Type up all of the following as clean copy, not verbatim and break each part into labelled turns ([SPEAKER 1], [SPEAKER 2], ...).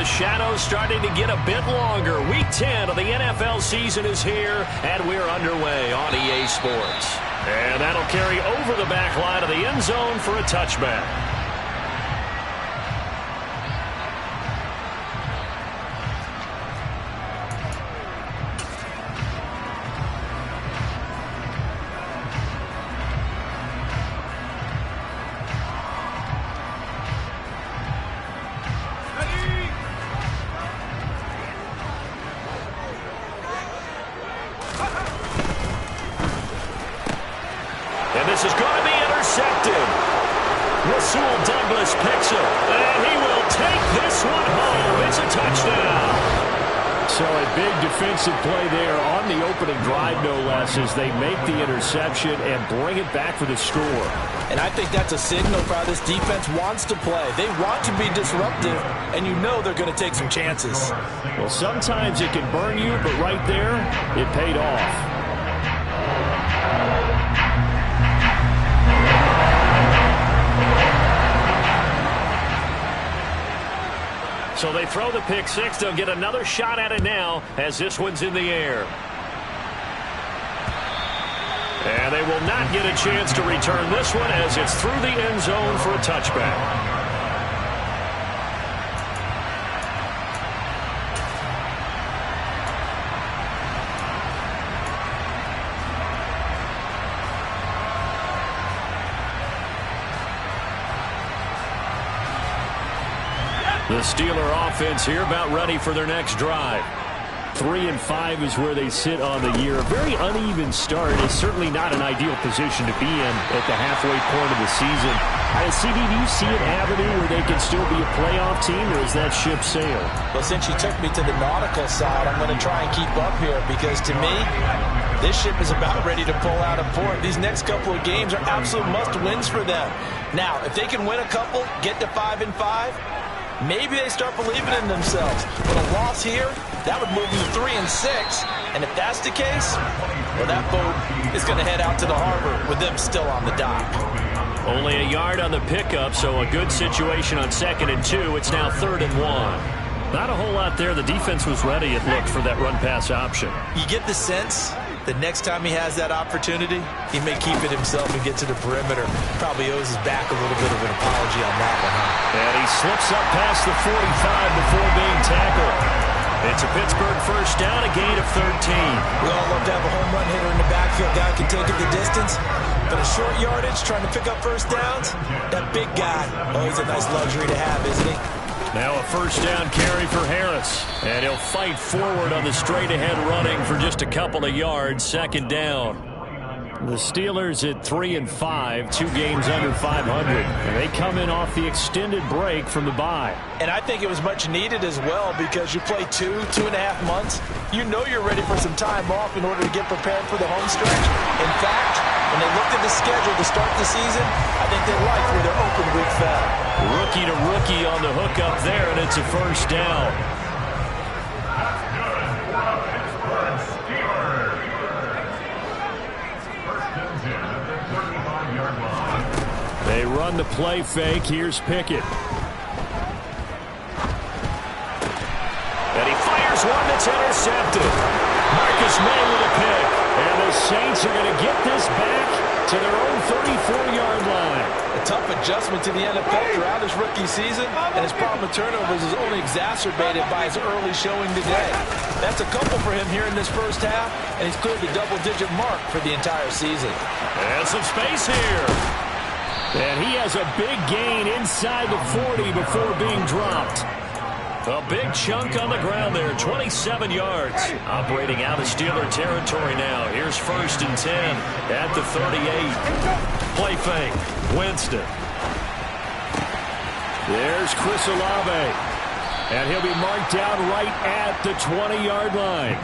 [SPEAKER 1] the shadows starting to get a bit longer. Week 10 of the NFL season is here, and we're underway on EA Sports. And that'll carry over the back line of the end zone for a touchback. This is going to be intercepted. Rasul Douglas picks it, and he will take this one home. It's a touchdown.
[SPEAKER 2] So a big defensive play there on the opening drive, no less, as they make the interception and bring it back for the score.
[SPEAKER 3] And I think that's a signal for how this defense wants to play. They want to be disruptive, and you know they're going to take some chances.
[SPEAKER 2] Well, sometimes it can burn you, but right there, it paid off.
[SPEAKER 1] So they throw the pick six. They'll get another shot at it now as this one's in the air. And they will not get a chance to return this one as it's through the end zone for a touchback. The Steeler offense here about ready for their next drive.
[SPEAKER 2] 3-5 is where they sit on the year. A very uneven start. It's certainly not an ideal position to be in at the halfway point of the season. CD, do you see an avenue where they can still be a playoff team, or is that ship sailed?
[SPEAKER 3] Well, since you took me to the nautical side, I'm going to try and keep up here because, to me, this ship is about ready to pull out of port. These next couple of games are absolute must-wins for them. Now, if they can win a couple, get to 5-5, maybe they start believing in themselves. But a loss here, that would move them to 3-6. And if that's the case, well, that boat is going to head out to the harbor with them still on the dock.
[SPEAKER 1] Only a yard on the pickup, so a good situation on 2nd and 2. It's now 3rd and 1. Not a whole lot there. The defense was ready, it looked, for that run-pass option.
[SPEAKER 3] You get the sense that next time he has that opportunity, he may keep it himself and get to the perimeter. Probably owes his back a little bit of an apology on that one, huh?
[SPEAKER 1] And he slips up past the 45 before being tackled. It's a Pittsburgh first down, a gain of 13.
[SPEAKER 3] We all love to have a home run hitter in the backfield. Guy can take it the distance. But a short yardage, trying to pick up first downs, that big guy, always a nice luxury to have, isn't he?
[SPEAKER 1] Now a first down carry for Harris. And he'll fight forward on the straight-ahead running for just a couple of yards. 2nd down.
[SPEAKER 2] The Steelers at 3-5, 2 games under 500. And they come in off the extended break from the bye.
[SPEAKER 3] And I think it was much needed as well because you play 2.5 months. You know you're ready for some time off in order to get prepared for the home stretch. In fact, when they looked at the schedule to start the season, I think they liked where their open week fell.
[SPEAKER 1] Rookie to rookie on the hook up there, and it's a first down.
[SPEAKER 2] They run the play fake. Here's Pickett.
[SPEAKER 1] And he fires one that's intercepted. Marcus May with a pick.
[SPEAKER 2] And the Saints are going to get this back to their own 34-yard line.
[SPEAKER 3] A tough adjustment to the NFL throughout his rookie season, and his problem with turnovers is only exacerbated by his early showing today. That's a couple for him here in this first half, and he's cleared the double-digit mark for the entire season.
[SPEAKER 1] And some space here.
[SPEAKER 2] And he has a big gain inside the 40 before being dropped.
[SPEAKER 1] A big chunk on the ground there, 27 yards. Operating out of Steeler territory now. Here's 1st and 10 at the 38. Play fake. Winston.
[SPEAKER 2] There's Chris Olave. And he'll be marked down right at the 20-yard line.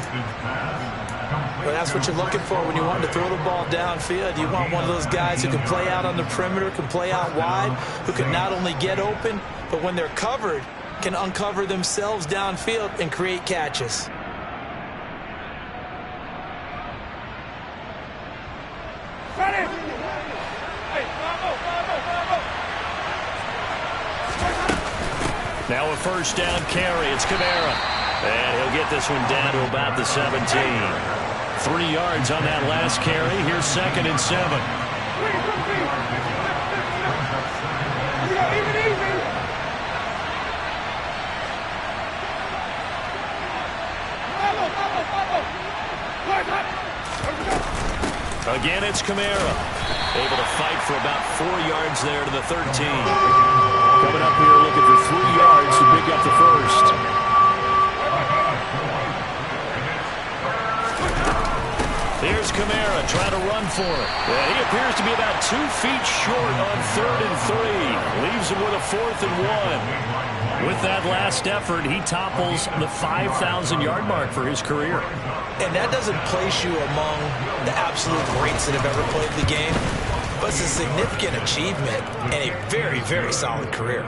[SPEAKER 3] Well, that's what you're looking for when you want to throw the ball downfield. You want one of those guys who can play out on the perimeter, can play out wide, who can not only get open, but when they're covered, can uncover themselves downfield and create catches.
[SPEAKER 1] Now a first down carry. It's Kamara. And he'll get this one down to about the 17. 3 yards on that last carry. Here's 2nd and 7. Again, it's Kamara. Able to fight for about 4 yards there to the 13.
[SPEAKER 2] Coming up here looking for 3 yards to pick up the first.
[SPEAKER 1] Here's Kamara trying to run for it. Yeah, he appears to be about 2 feet short on 3rd and 3. Leaves him with a 4th and 1. With that last effort, he topples the 5,000-yard mark for his career.
[SPEAKER 3] And that doesn't place you among the absolute greats that have ever played the game, but it's a significant achievement and a very, very solid career.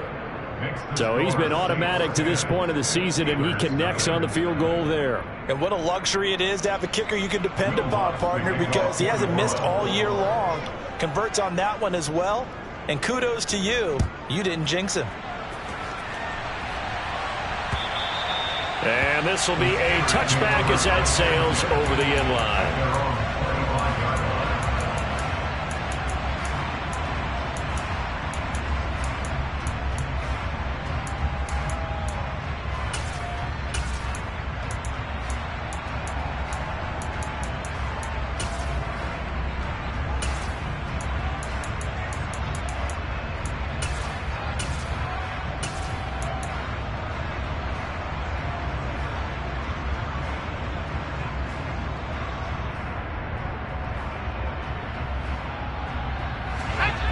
[SPEAKER 2] So he's been automatic to this point of the season, and he connects on the field goal there.
[SPEAKER 3] And what a luxury it is to have a kicker you can depend upon, partner, because he hasn't missed all year long. Converts on that one as well, and kudos to you. You didn't jinx him.
[SPEAKER 1] And this will be a touchback as that sails over the end line.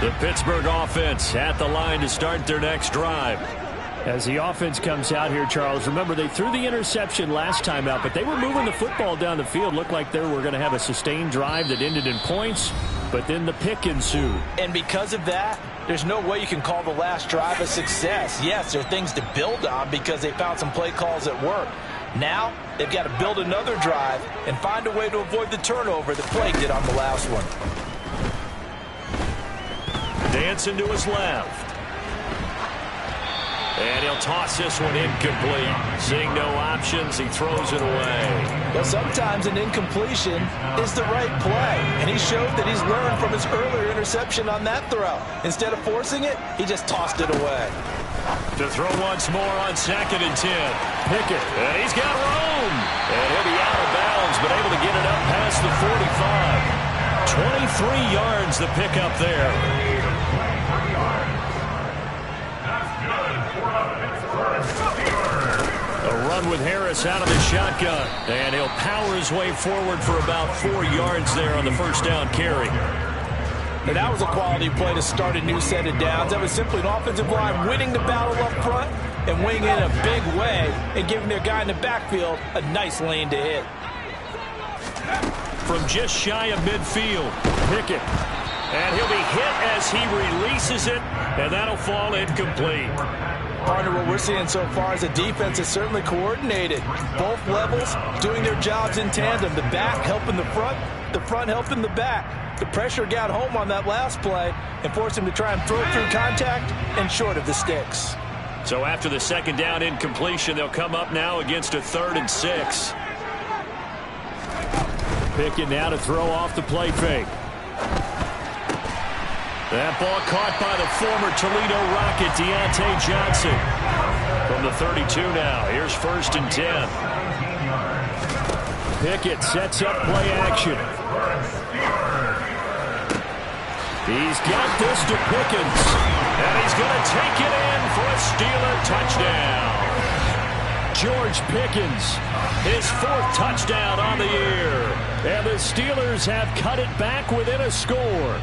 [SPEAKER 1] The Pittsburgh offense at the line to start their next drive.
[SPEAKER 2] As the offense comes out here, Charles, remember they threw the interception last time out, but they were moving the football down the field. Looked like they were going to have a sustained drive that ended in points, but then the pick ensued.
[SPEAKER 3] And because of that, there's no way you can call the last drive a success. Yes, there are things to build on because they found some play calls that work. Now, they've got to build another drive and find a way to avoid the turnover that plagued it on the last one.
[SPEAKER 1] Dancing to his left. And he'll toss this one incomplete. Seeing no options, he throws it away.
[SPEAKER 3] Well, sometimes an incompletion is the right play. And he showed that he's learned from his earlier interception on that throw. Instead of forcing it, he just tossed it away.
[SPEAKER 1] To throw once more on 2nd and 10. Pickett. And he's got room. And he'll be out of bounds, but able to get it up past the 45. 23 yards the pickup there. A run with Harris out of the shotgun. And he'll power his way forward for about 4 yards there on the first down carry.
[SPEAKER 3] And that was a quality play to start a new set of downs. That was simply an offensive line winning the battle up front and winning in a big way and giving their guy in the backfield a nice lane to hit.
[SPEAKER 1] From just shy of midfield, Pickett. And he'll be hit as he releases it, and that'll fall incomplete.
[SPEAKER 3] Partner, what we're seeing so far is a defense that's certainly coordinated. Both levels doing their jobs in tandem. The back helping the front helping the back. The pressure got home on that last play and forced him to try and throw through contact and short of the sticks.
[SPEAKER 1] So after the second down incompletion, they'll come up now against a 3rd and 6.
[SPEAKER 2] Pickett now to throw off the play fake.
[SPEAKER 1] That ball caught by the former Toledo Rocket, Deontay Johnson. From the 32 now, here's 1st and 10.
[SPEAKER 2] Pickett sets up play action. He's got this to Pickens.
[SPEAKER 1] And he's going to take it in for a Steeler touchdown.
[SPEAKER 2] George Pickens,
[SPEAKER 1] his 4th touchdown on the year.
[SPEAKER 2] And the Steelers have cut it back within a score.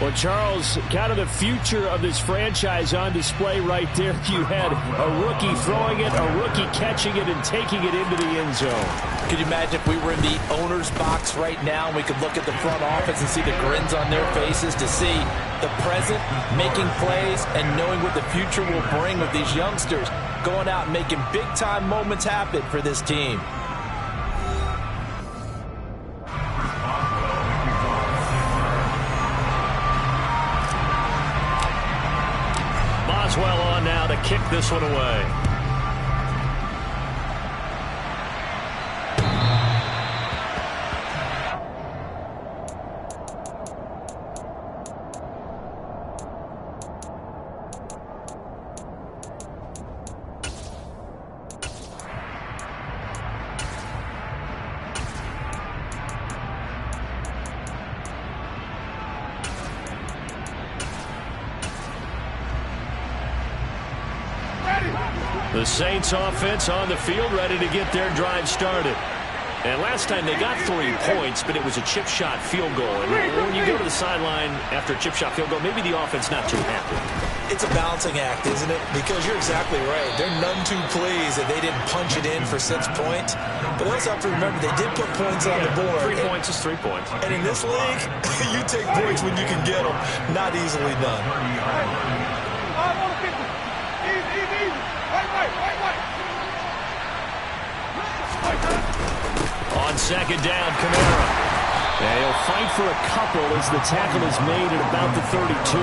[SPEAKER 2] Well, Charles, kind of the future of this franchise on display right there. You had a rookie throwing it, a rookie catching it, and taking it into the end zone.
[SPEAKER 3] Could you imagine if we were in the owner's box right now and we could look at the front office and see the grins on their faces to see the present, making plays, and knowing what the future will bring with these youngsters going out and making big-time moments happen for this team.
[SPEAKER 1] kick this one away. The Saints offense on the field, ready to get their drive started. And last time they got 3 points, but it was a chip shot field goal. And when you go to the sideline after a chip shot field goal, maybe the offense not too happy.
[SPEAKER 3] It's a balancing act, isn't it? Because you're exactly right. They're none too pleased that they didn't punch it in for 6 points. But they also have to remember they did put points on the board.
[SPEAKER 1] 3 points is 3 points.
[SPEAKER 3] And in this league, you take points when you can get them. Not easily done.
[SPEAKER 1] On second down, Kamara.
[SPEAKER 2] And he'll fight for a couple as the tackle is made at about the 32.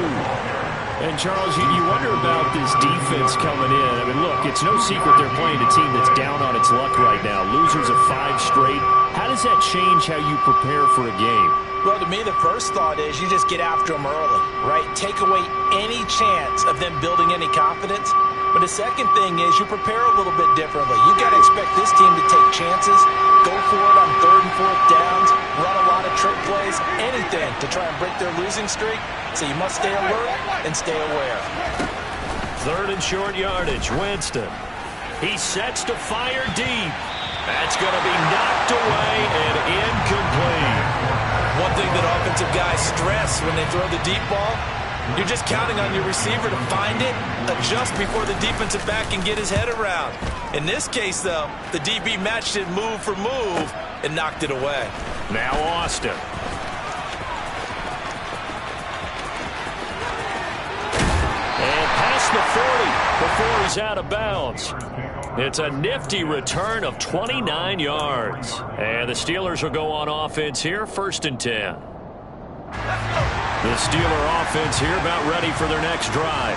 [SPEAKER 2] And, Charles, you wonder about this defense coming in. I mean, look, it's no secret they're playing a team that's down on its luck right now. Losers of 5 straight. How does that change how you prepare for a game?
[SPEAKER 3] Well, to me, the first thought is you just get after them early, right? Take away any chance of them building any confidence. But the second thing is you prepare a little bit differently. You got to expect this team to take chances, go for it on 3rd and 4th downs, run a lot of trick plays, anything to try and break their losing streak. So you must stay alert and stay aware.
[SPEAKER 1] 3rd and short yardage, Winston. He sets to fire deep. That's going to be knocked away and incomplete.
[SPEAKER 3] One thing that offensive guys stress when they throw the deep ball, you're just counting on your receiver to find it, adjust before the defensive back can get his head around. In this case, though, the DB matched it move for move and knocked it away.
[SPEAKER 1] Now Austin. And past the 40 before he's out of bounds. It's a nifty return of 29 yards. And the Steelers will go on offense here, 1st and 10. The Steeler offense here about ready for their next drive.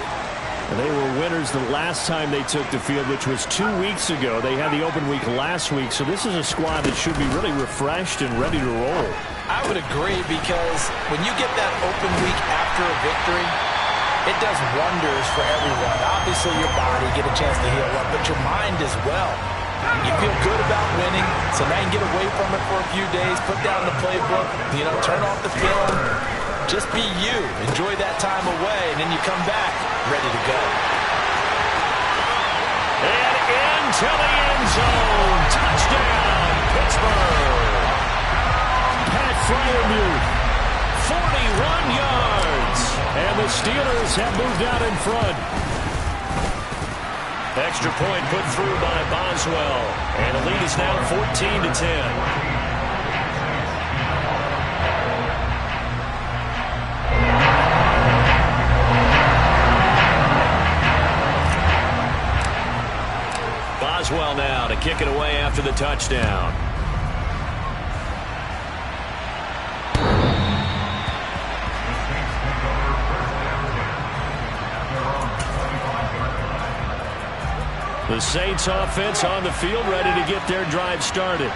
[SPEAKER 1] And they were winners the last time they took the field, which was 2 weeks ago. They had the open week last week, so this is a squad that should be really refreshed and ready to roll.
[SPEAKER 3] I would agree, because when you get that open week after a victory, it does wonders for everyone. Obviously, your body get a chance to heal up, but your mind as well. You feel good about winning, so now you can get away from it for a few days, put down the playbook, turn off the film. Just be you. Enjoy that time away, and then you come back ready to go.
[SPEAKER 1] And into the end zone. Touchdown, Pittsburgh.
[SPEAKER 2] Pat Freiermuth,
[SPEAKER 1] 41 yards.
[SPEAKER 2] and the Steelers have moved out in front.
[SPEAKER 1] Extra point put through by Boswell, and the lead is now 14-10. Boswell now to kick it away after the touchdown. The Saints offense on the field ready to get their drive started.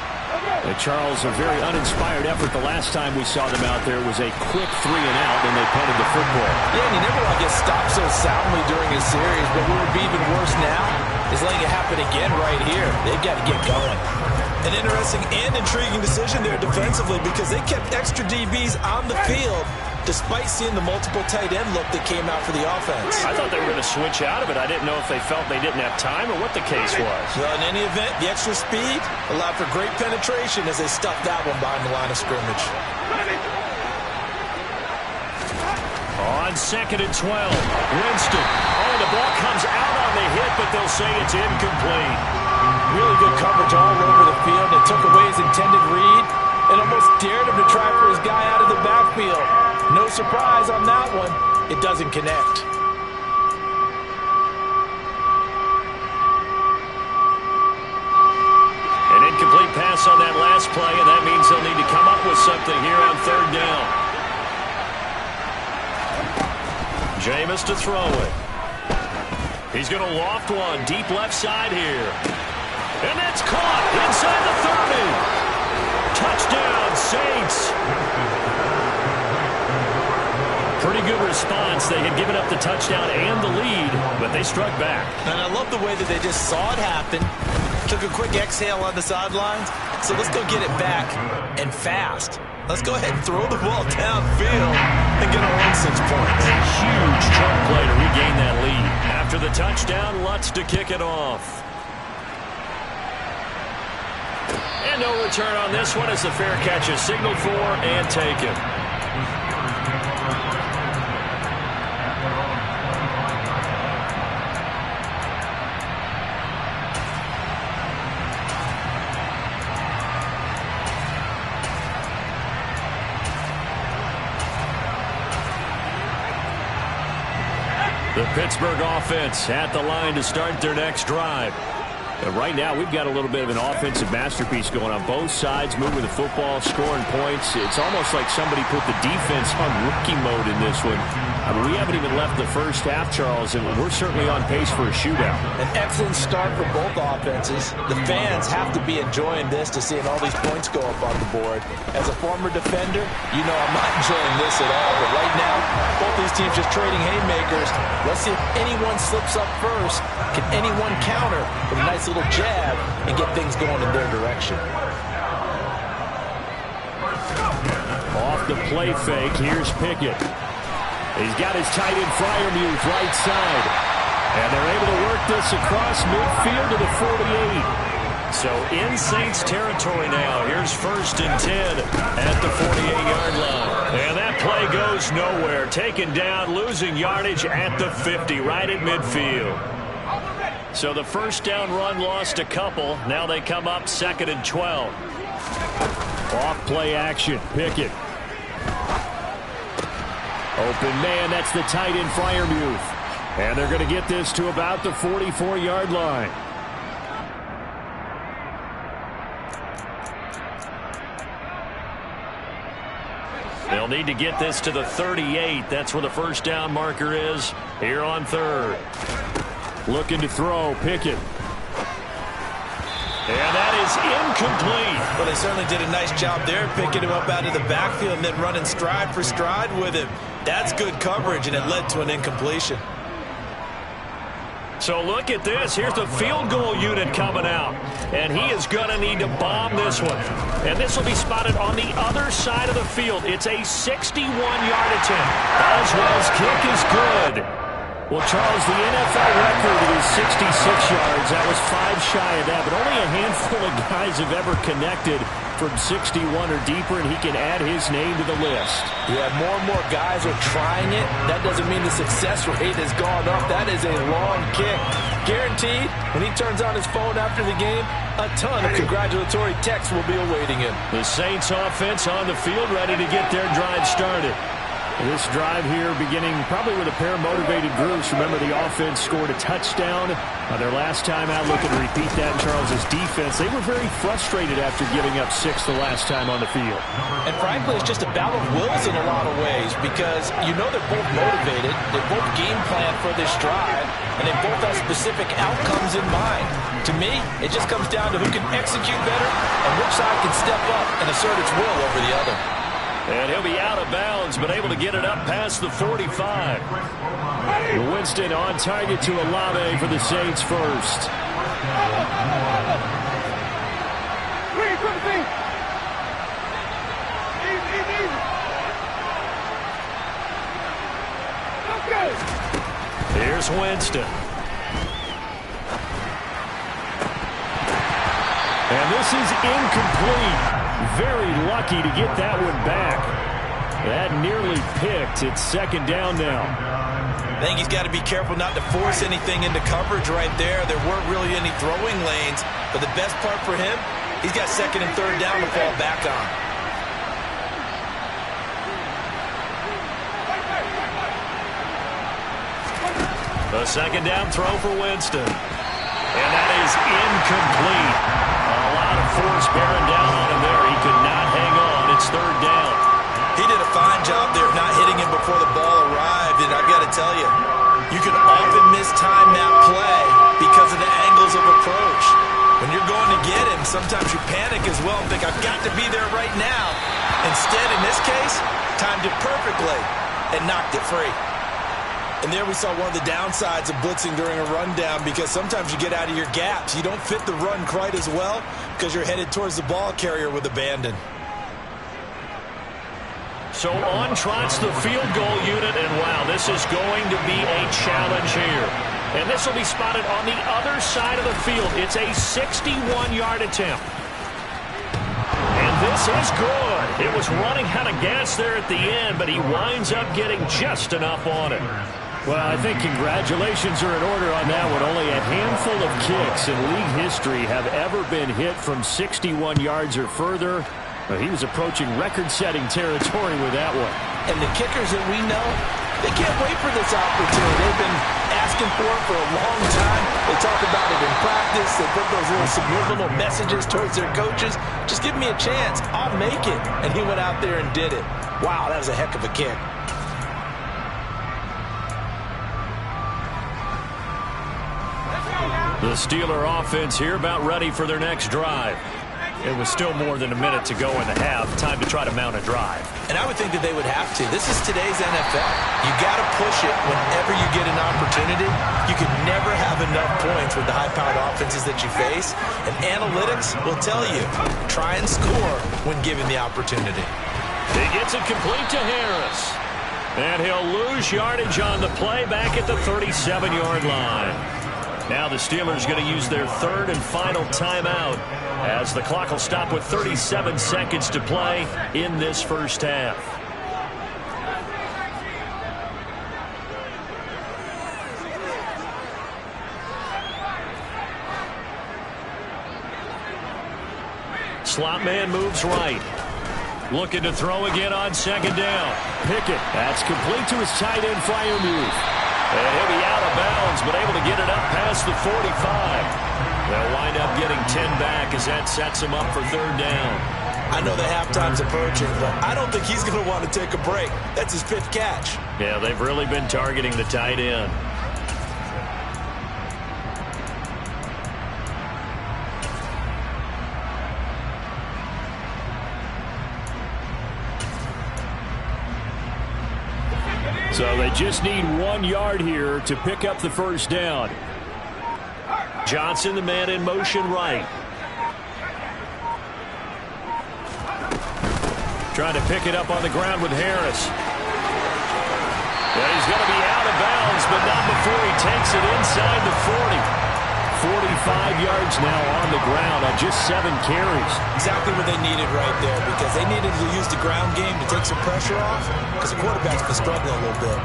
[SPEAKER 2] Charles, a very uninspired effort the last time we saw them out there was a quick 3 and out when they punted the football.
[SPEAKER 3] Yeah, and you never want to get stopped so soundly during a series, but what would be even worse now is letting it happen again right here. They've got to get going. An interesting and intriguing decision there defensively because they kept extra DBs on the field despite seeing the multiple tight end look that came out for the offense.
[SPEAKER 1] I thought they were going to switch out of it. I didn't know if they felt they didn't have time or what the case was.
[SPEAKER 3] Well, in any event, the extra speed allowed for great penetration as they stuffed that one behind the line of scrimmage.
[SPEAKER 1] On 2nd and 12, Winston. Oh, the ball comes out on the hit, but they'll say it's incomplete.
[SPEAKER 3] Really good coverage all over the field. It took away his intended read and almost dared him to try for his guy out of the backfield. No surprise on that one. It doesn't connect.
[SPEAKER 1] An incomplete pass on that last play, and that means they'll need to come up with something here on 3rd down. Jameis to throw it. He's going to loft one deep left side here. And that's caught inside the 30. Touchdown, Saints. Pretty good response. They had given up the touchdown and the lead, but they struck back.
[SPEAKER 3] And I love the way that they just saw it happen. Took a quick exhale on the sidelines. So let's go get it back and fast. Let's go ahead and throw the ball downfield and get our own 6 points.
[SPEAKER 1] A huge chunk play to regain that lead. After the touchdown, Lutz to kick it off. And no return on this one as the fair catch is signaled for and taken. The Pittsburgh offense at the line to start their next drive. And right now, we've got a little bit of an offensive masterpiece going on both sides, moving the football, scoring points. It's almost like somebody put the defense on rookie mode in this one. I mean, we haven't even left the first half, Charles, and we're certainly on pace for a shootout.
[SPEAKER 3] An excellent start for both offenses. The fans have to be enjoying this to seeing all these points go up on the board. As a former defender, you know I'm not enjoying this at all. But right now, both these teams just trading haymakers. Let's see if anyone slips up first. Can anyone counter with a nice little jab and get things going in their direction?
[SPEAKER 2] Off the play fake, here's Pickett. He's got his tight end Freiermuth right side. And they're able to work this across midfield to the 48.
[SPEAKER 1] So in Saints territory now. Here's 1st and 10 at the 48-yard line. And that play goes nowhere. Taken down, losing yardage at the 50, right at midfield. So the first down run lost a couple. Now they come up 2nd and 12.
[SPEAKER 2] Off play action, Pickett. Open man, that's the tight end Freiermuth. And they're going to get this to about the 44-yard line.
[SPEAKER 1] They'll need to get this to the 38. That's where the first down marker is here on 3rd.
[SPEAKER 2] Looking to throw, Pickett.
[SPEAKER 1] And that is incomplete.
[SPEAKER 3] Well, they certainly did a nice job there, picking him up out of the backfield and then running stride for stride with him. That's good coverage, and it led to an incompletion.
[SPEAKER 1] So look at this. Here's the field goal unit coming out. And he is going to need to bomb this one. And this will be spotted on the other side of the field. It's a 61-yard attempt. Boswell's kick is good.
[SPEAKER 2] Well, Charles, the NFL record is 66 yards. That was 5 shy of that, but only a handful of guys have ever connected from 61 or deeper, and he can add his name to the list.
[SPEAKER 3] Yeah, more and more guys are trying it. That doesn't mean the success rate has gone up. That is a long kick. Guaranteed, when he turns on his phone after the game, a ton of congratulatory texts will be awaiting him.
[SPEAKER 1] The Saints offense on the field ready to get their drive started.
[SPEAKER 2] This drive here beginning probably with a pair of motivated groups. Remember, the offense scored a touchdown their last time out. Looking to repeat that in Charles's defense. They were very frustrated after giving up 6 the last time on the field.
[SPEAKER 3] And frankly, it's just a battle of wills in a lot of ways because you know they're both motivated. They both game plan for this drive, and they both have specific outcomes in mind. To me, it just comes down to who can execute better and which side can step up and assert its will over the other.
[SPEAKER 1] And he'll be out of bounds, but able to get it up past the 45.
[SPEAKER 2] Winston on target to Olave for the Saints first.
[SPEAKER 1] Here's Winston.
[SPEAKER 2] And this is incomplete. Very lucky to get that one back. That nearly picked. It's 2nd down now.
[SPEAKER 3] I think he's got to be careful not to force anything into coverage right there. There weren't really any throwing lanes. But the best part for him, he's got 2nd and 3rd down to fall back on.
[SPEAKER 1] The 2nd down throw for Winston. And that is incomplete. A lot of force bearing down on him there. He could not hang on. It's 3rd down.
[SPEAKER 3] He did a fine job there of not hitting him before the ball arrived. And I've got to tell you, You can often mistime that play because of the angles of approach. When you're going to get him, sometimes you panic as well and think, I've got to be there right now. Instead, in this case, timed it perfectly and knocked it free. And there we saw one of the downsides of blitzing during a rundown, because sometimes you get out of your gaps. You don't fit the run quite as well because you're headed towards the ball carrier with abandon.
[SPEAKER 1] So on trots the field goal unit, and wow, this is going to be a challenge here. And this will be spotted on the other side of the field. It's a 61-yard attempt. And this is good. It was running out of gas there at the end, but he winds up getting just enough on it.
[SPEAKER 2] Well, I think congratulations are in order on that one. Only a handful of kicks in league history have ever been hit from 61 yards or further. But he was approaching record-setting territory with that one.
[SPEAKER 3] And the kickers that we know, they can't wait for this opportunity. They've been asking for it for a long time. They talk about it in practice. They put those little subliminal messages towards their coaches. Just give me a chance. I'll make it. And he went out there and did it. Wow, that was a heck of a kick.
[SPEAKER 1] The Steeler offense here about ready for their next drive. It was still more than a minute to go in the half. Time to try to mount a drive.
[SPEAKER 3] And I would think that they would have to. This is today's NFL. You got to push it whenever you get an opportunity. You can never have enough points with the high-powered offenses that you face. And analytics will tell you, try and score when given the opportunity.
[SPEAKER 1] He gets it complete to Harris. And he'll lose yardage on the play back at the 37-yard line. Now the Steelers going to use their third and final timeout, as the clock will stop with 37 seconds to play in this first half. Slot man moves right. Looking to throw again on second down.
[SPEAKER 2] Pickett, that's complete to his tight end flyer move.
[SPEAKER 1] And he'll be out of bounds, but able to get it up past the 45. They'll wind up getting 10 back as that sets him up for third down.
[SPEAKER 3] I know the halftime's approaching, but I don't think he's going to want to take a break. That's his fifth catch.
[SPEAKER 1] Yeah, they've really been targeting the tight end.
[SPEAKER 2] So they just need 1 yard here to pick up the first down.
[SPEAKER 1] Johnson, the man in motion right. Trying to pick it up on the ground with Harris. Yeah, he's going to be out of bounds, but not before he takes it inside the 40.
[SPEAKER 2] 45 yards now on the ground on just 7 carries.
[SPEAKER 3] Exactly what they needed right there, because they needed to use the ground game to take some pressure off, because the quarterback's been struggling a little bit.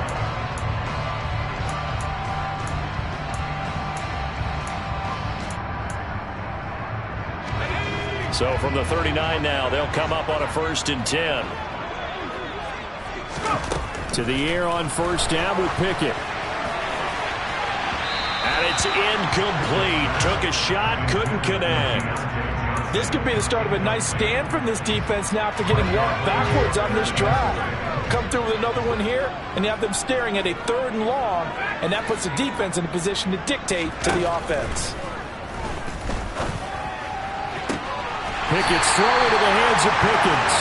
[SPEAKER 1] So from the 39 now, they'll come up on a 1st and 10.
[SPEAKER 2] To the air on first down with Pickett.
[SPEAKER 1] And it's incomplete. Took a shot, couldn't connect.
[SPEAKER 3] This could be the start of a nice stand from this defense now after getting walked backwards on this drive. Come through with another one here, and you have them staring at a 3rd and long, and that puts the defense in a position to dictate to the offense.
[SPEAKER 2] Pickett's throw into the hands of Pickens.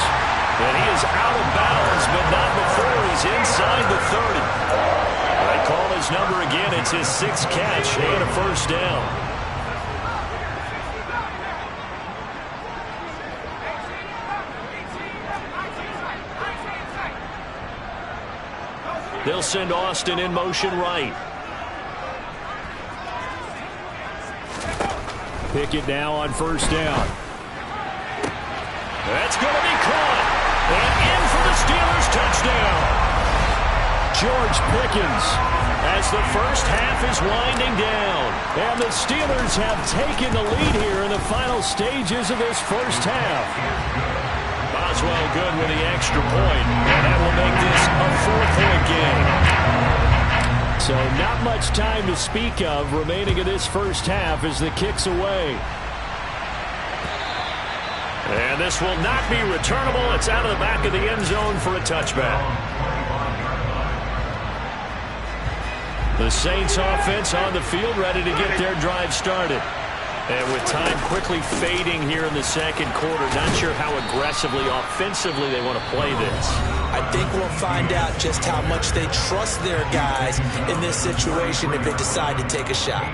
[SPEAKER 1] And he is out of bounds, but not before he's inside the 30. They call his number again. It's his 6th catch and a first down. They'll send Austin in motion right.
[SPEAKER 2] Pickett now on first down.
[SPEAKER 1] That's going to be caught. And in for the Steelers touchdown.
[SPEAKER 2] George Pickens,
[SPEAKER 1] as the first half is winding down.
[SPEAKER 2] And the Steelers have taken the lead here in the final stages of this first half.
[SPEAKER 1] Boswell good with the extra point, and that will make this a 4-point game.
[SPEAKER 2] So not much time to speak of remaining in this first half as the kick's away.
[SPEAKER 1] And this will not be returnable. It's out of the back of the end zone for a touchback. The Saints offense on the field, ready to get their drive started. And with time quickly fading here in the second quarter, not sure how aggressively, offensively they want to play this.
[SPEAKER 3] I think we'll find out just how much they trust their guys in this situation if they decide to take a shot.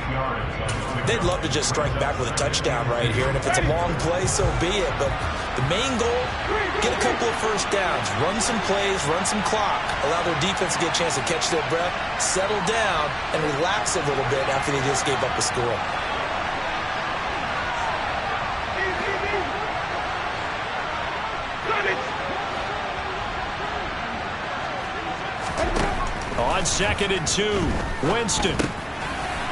[SPEAKER 3] They'd love to just strike back with a touchdown right here, and if it's a long play, so be it. But the main goal, get a couple of first downs, run some plays, run some clock, allow their defense to get a chance to catch their breath, settle down, and relax a little bit after they just gave up a score.
[SPEAKER 1] On 2nd and 2, Winston.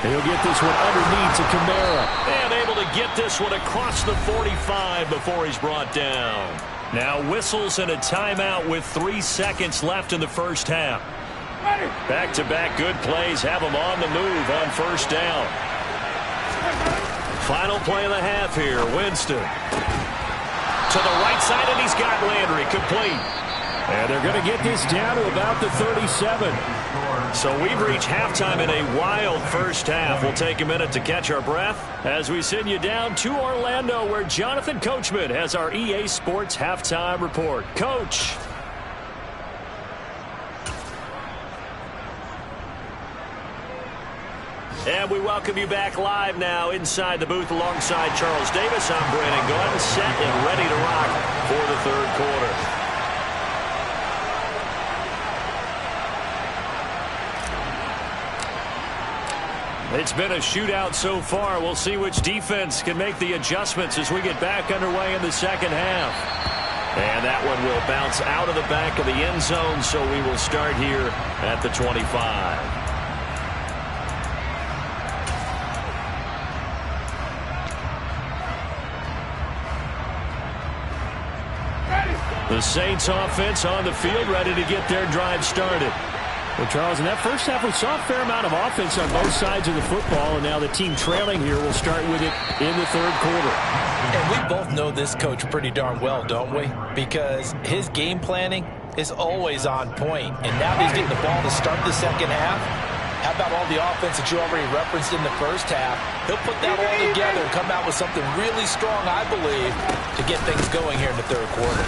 [SPEAKER 2] He'll get this one underneath to Kamara.
[SPEAKER 1] And able to get this one across the 45 before he's brought down. Now whistles and a timeout with 3 seconds left in the first half. Back-to-back good plays have him on the move on first down. Final play of the half here, Winston. To the right side, and he's got Landry complete.
[SPEAKER 2] And they're going to get this down to about the 37.
[SPEAKER 1] So we've reached halftime in a wild first half. We'll take a minute to catch our breath as we send you down to Orlando, where Jonathan Coachman has our EA Sports halftime report. Coach. And we welcome you back live now inside the booth alongside Charles Davis. I'm Brandon Gaudin, set and ready to rock for the third quarter. It's been a shootout so far. We'll see which defense can make the adjustments as we get back underway in the second half. And that one will bounce out of the back of the end zone, so we will start here at the 25. The Saints offense on the field, ready to get their drive started.
[SPEAKER 2] Well, Charles, in that first half, we saw a fair amount of offense on both sides of the football, and now the team trailing here will start with it in the third quarter.
[SPEAKER 3] And we both know this coach pretty darn well, don't we? Because his game planning is always on point, and now he's getting the ball to start the second half. How about all the offense that you already referenced in the first half? He'll put that all together and come out with something really strong, I believe, to get things going here in the third quarter.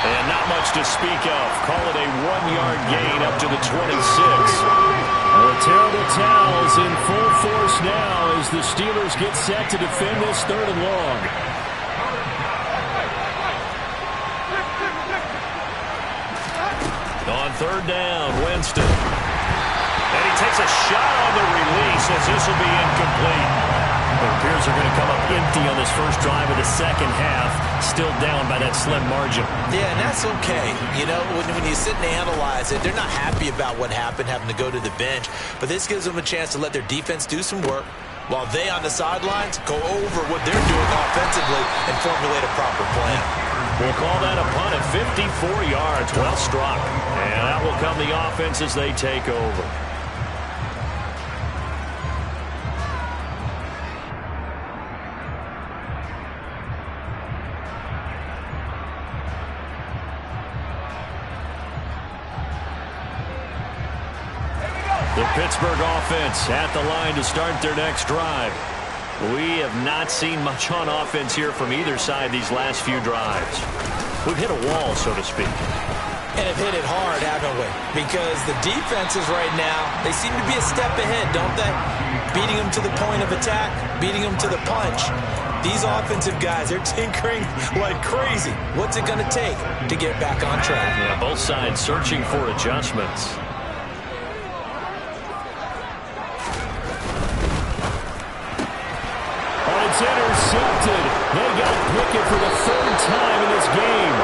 [SPEAKER 1] And not much to speak of. Call it a 1-yard gain up to the 26.
[SPEAKER 2] The terrible towels in full force now as the Steelers get set to defend this third and long.
[SPEAKER 1] On third down, Winston. And he takes a shot on the release as this will be incomplete. It appears they're going to come up empty on this first drive of the second half, still down by that slim margin.
[SPEAKER 3] Yeah, and that's okay. You know, when you sit and analyze it, they're not happy about what happened, having to go to the bench. But this gives them a chance to let their defense do some work while they on the sidelines go over what they're doing offensively and formulate a proper plan.
[SPEAKER 1] We'll call that a punt at 54 yards. Well struck. And out will come the offense as they take over. The Pittsburgh offense at the line to start their next drive. We have not seen much on offense here from either side these last few drives. We've hit a wall, so to speak.
[SPEAKER 3] And have hit it hard, haven't we? Because the defenses right now, they seem to be a step ahead, don't they? Beating them to the point of attack, beating them to the punch. These offensive guys, they're tinkering like crazy. What's it going to take to get back on track?
[SPEAKER 1] Yeah, both sides searching for adjustments.
[SPEAKER 2] It's intercepted. They got Pickett for the third time in this game.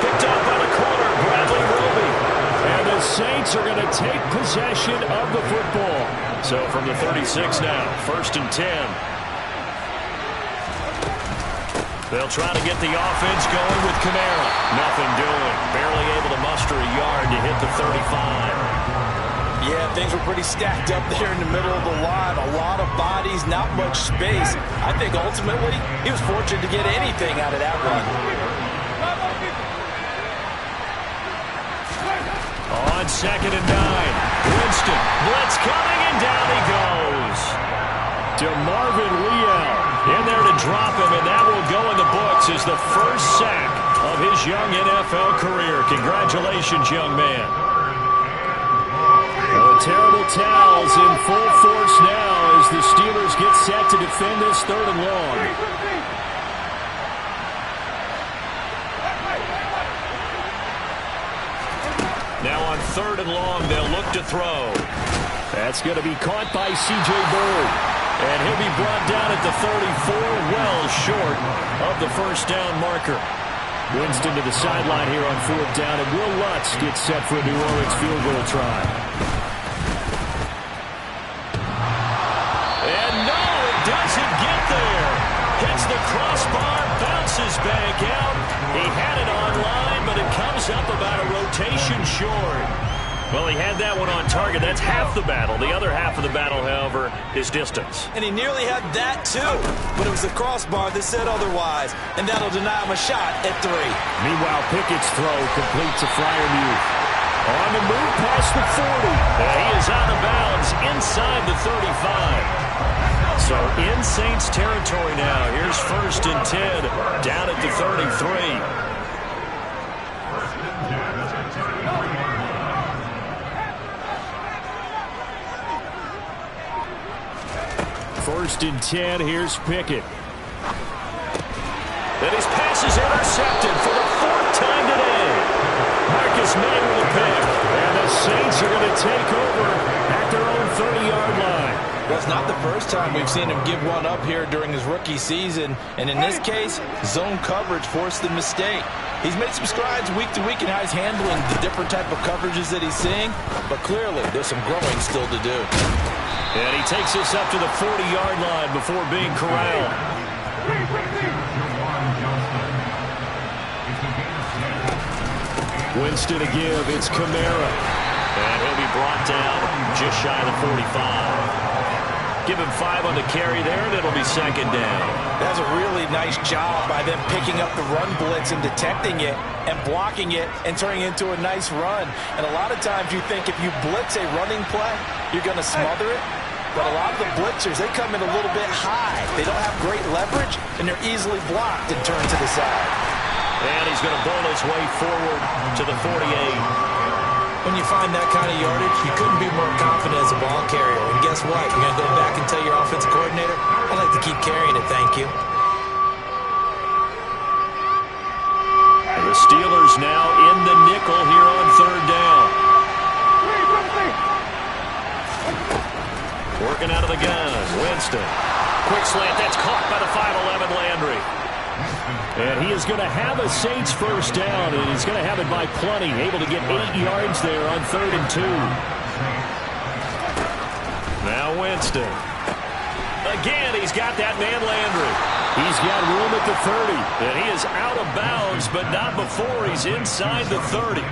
[SPEAKER 1] Picked up by the corner, Bradley Roby.
[SPEAKER 2] And the Saints are going to take possession of the football.
[SPEAKER 1] So from the 36 now, 1st and 10. They'll try to get the offense going with Kamara. Nothing doing. Barely able to muster a yard to hit the 35.
[SPEAKER 3] Yeah, things were pretty stacked up there in the middle of the line. A lot of bodies, not much space. I think ultimately he was fortunate to get anything out of that run.
[SPEAKER 1] On on 2nd and 9. Winston, blitz coming, and down he goes. DeMarvin Leal in there to drop him, and that will go in the books as the first sack of his young NFL career. Congratulations, young man. The terrible towels in full force now as the Steelers get set to defend this 3rd and long. Now on 3rd and long, they'll look to throw. That's going to be caught by C.J. Bird. And he'll be brought down at the 34, well short of the first down marker. Winston to the sideline here on 4th down, and Will Lutz gets set for a New Orleans field goal try. And no, it doesn't get there. Hits the crossbar, bounces back out. He had it online, but it comes up about a rotation short. Well, he had that one on target. That's half the battle. The other half of the battle, however, is distance.
[SPEAKER 3] And he nearly had that, too. But it was the crossbar that said otherwise. And that'll deny him a shot at 3.
[SPEAKER 2] Meanwhile, Pickett's throw completes a Freiermuth. On the move past the 40.
[SPEAKER 1] And he is out of bounds inside the 35. So in Saints territory now. Here's 1st and 10 down at the 33.
[SPEAKER 2] 1st and 10, here's Pickett.
[SPEAKER 1] And his pass is intercepted for the 4th time today. Marcus May with a pick.
[SPEAKER 2] And the Saints are going to take over at their own 30-yard line.
[SPEAKER 3] Well, it's not the first time we've seen him give one up here during his rookie season. And in this case, zone coverage forced the mistake. He's made some strides week to week in how he's handling the different type of coverages that he's seeing. But clearly, there's some growing still to do.
[SPEAKER 1] And he takes us up to the 40-yard line before being corralled.
[SPEAKER 2] Winston to give. It's Kamara.
[SPEAKER 1] And he'll be brought down just shy of the 45. Give him 5 on the carry there, and it'll be 2nd down.
[SPEAKER 3] That's a really nice job by them picking up the run blitz and detecting it and blocking it and turning it into a nice run. And a lot of times you think if you blitz a running play, you're going to smother it. But a lot of the blitzers, they come in a little bit high. They don't have great leverage, and they're easily blocked and turned to the side.
[SPEAKER 1] And he's going to bowl his way forward to the 48.
[SPEAKER 3] When you find that kind of yardage, you couldn't be more confident as a ball carrier. And guess what? You're going to go back and tell your offensive coordinator, I'd like to keep carrying it, thank you.
[SPEAKER 1] And the Steelers now in the nickel here on 3rd down. Working out of the gun, Winston. Quick slant, that's caught by the 5'11" Landry.
[SPEAKER 2] And he is going to have a Saints first down, and he's going to have it by plenty. Able to get 8 yards there on 3rd and 2.
[SPEAKER 1] Now Winston. Again, he's got that man Landry.
[SPEAKER 2] He's got room at the 30.
[SPEAKER 1] And he is out of bounds, but not before he's inside the 30.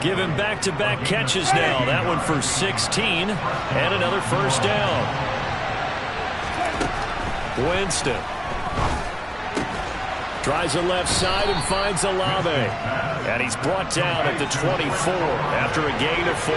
[SPEAKER 1] Giving back-to-back catches now. That one for 16, and another first down. Winston.
[SPEAKER 2] Tries the left side and finds Olave.
[SPEAKER 1] And he's brought down at the 24 after a gain of 4.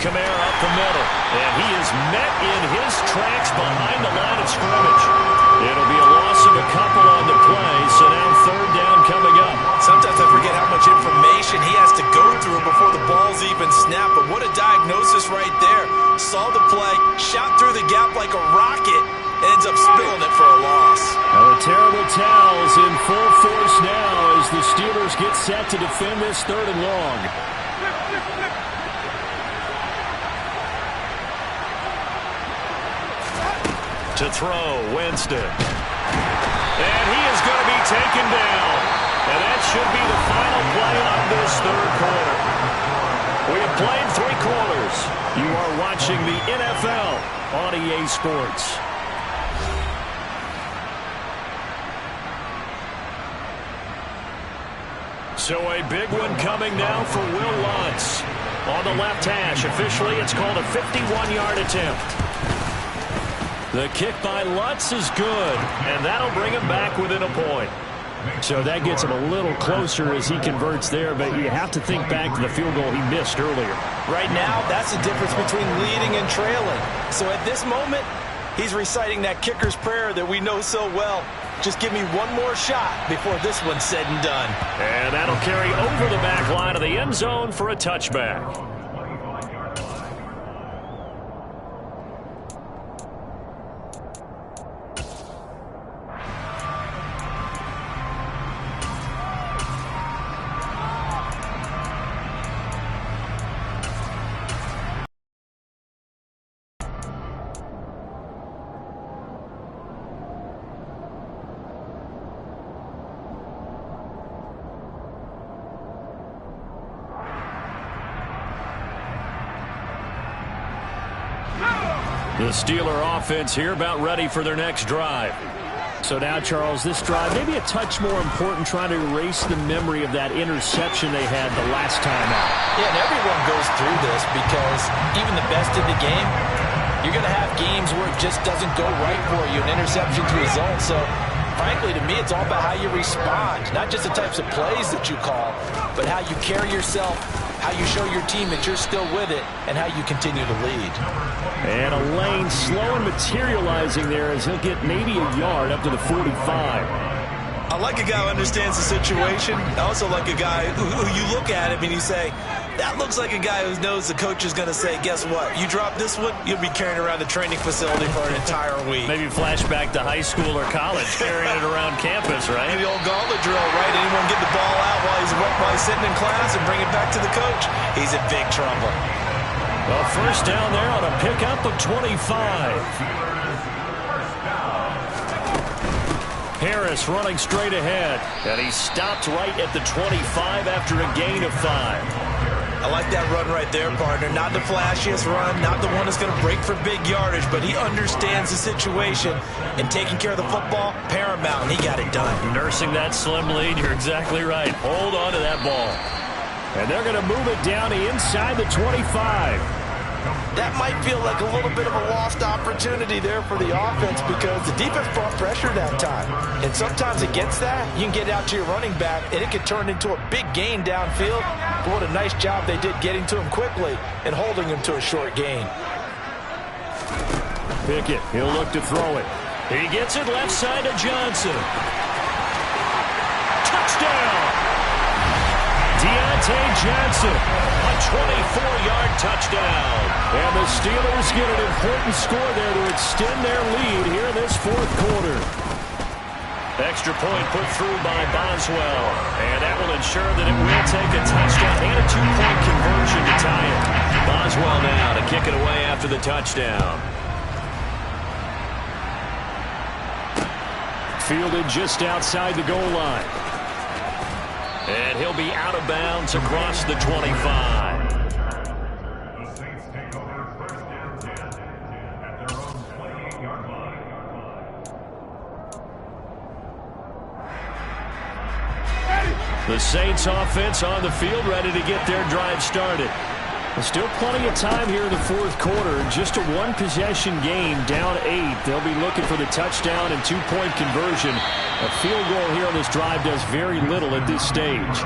[SPEAKER 1] Kamara up the middle. And he is met in his tracks behind the line of scrimmage. It'll be a loss of a couple on the play, so now 3rd down coming up.
[SPEAKER 3] Sometimes I forget how much information he has to go through before the ball's even snapped. But what a diagnosis right there. Saw the play, shot through the gap like a rocket, and ends up spilling it for a loss.
[SPEAKER 2] Now the terrible towels in full force now as the Steelers get set to defend this 3rd and long.
[SPEAKER 1] To throw, Winston. And he is going to be taken down. And that should be the final play of this 3rd quarter. We have played 3 quarters. You are watching the NFL on EA Sports. So a big one coming now for Will Lutz. on the left hash. Officially, it's called a 51-yard attempt. The kick by Lutz is good, and that'll bring him back within a point.
[SPEAKER 2] So that gets him a little closer as he converts there, but you have to think back to the field goal he missed earlier.
[SPEAKER 3] Right now, that's the difference between leading and trailing. So at this moment, he's reciting that kicker's prayer that we know so well. Just give me one more shot before this one's said and done.
[SPEAKER 1] And that'll carry over the back line of the end zone for a touchback. The Steeler offense here about ready for their next drive.
[SPEAKER 2] So now, Charles, this drive maybe a touch more important, trying to erase the memory of that interception they had the last time out.
[SPEAKER 3] Yeah, and everyone goes through this because even the best in the game, you're going to have games where it just doesn't go right for you, an interception's result. So, frankly, to me, it's all about how you respond, not just the types of plays that you call, but how you carry yourself, how you show your team that you're still with it, and how you continue to lead.
[SPEAKER 2] And a lane slow and materializing there as he'll get maybe a yard up to the 45.
[SPEAKER 3] I like a guy who understands the situation. I also like a guy who you look at him and you say, that looks like a guy who knows the coach is going to say, guess what? You drop this one, you'll be carrying around the training facility for an entire week.
[SPEAKER 1] Maybe flashback to high school or college, carrying it around campus, right?
[SPEAKER 3] The old gauntlet drill, right? Anyone get the ball out while he's sitting in class and bring it back to the coach? He's in big trouble.
[SPEAKER 1] Well, first down there on a pickup of 25. Harris running straight ahead, and he stopped right at the 25 after a gain of 5.
[SPEAKER 3] I like that run right there, partner. Not the flashiest run, not the one that's going to break for big yardage, but he understands the situation, and taking care of the football, paramount, and he got it done.
[SPEAKER 1] Nursing that slim lead, you're exactly right. Hold on to that ball.
[SPEAKER 2] And they're going to move it down to inside the 25.
[SPEAKER 3] That might feel like a little bit of a lost opportunity there for the offense because the defense brought pressure that time. And sometimes against that, you can get out to your running back, and it can turn into a big gain downfield. But what a nice job they did getting to him quickly and holding him to a short gain.
[SPEAKER 2] Pickett, he'll look to throw it.
[SPEAKER 1] He gets it left side to Johnson. Touchdown! Deontay Johnson, a 24-yard touchdown.
[SPEAKER 2] And the Steelers get an important score there to extend their lead here in this fourth quarter.
[SPEAKER 1] Extra point put through by Boswell. And that will ensure that it will take a touchdown and a two-point conversion to tie it. Boswell now to kick it away after the touchdown.
[SPEAKER 2] Fielded just outside the goal line.
[SPEAKER 1] And he'll be out of bounds across the 25. The Saints offense on the field ready to get their drive started.
[SPEAKER 2] There's still plenty of time here in the fourth quarter. Just a one-possession game, down 8. They'll be looking for the touchdown and two-point conversion. A field goal here on this drive does very little at this stage.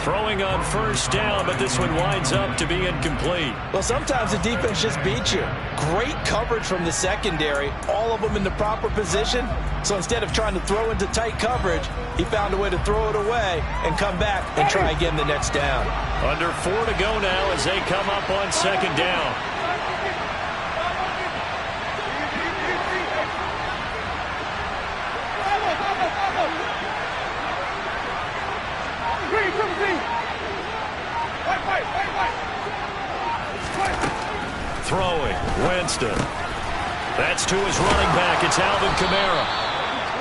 [SPEAKER 1] Throwing on first down, but this one winds up to be incomplete.
[SPEAKER 3] Well, sometimes the defense just beats you. Great coverage from the secondary, all of them in the proper position. So instead of trying to throw into tight coverage, he found a way to throw it away and come back and try again the next down.
[SPEAKER 1] Under 4 to go now as they come up on second down. Throwing, Winston. That's to his running back. It's Alvin Kamara.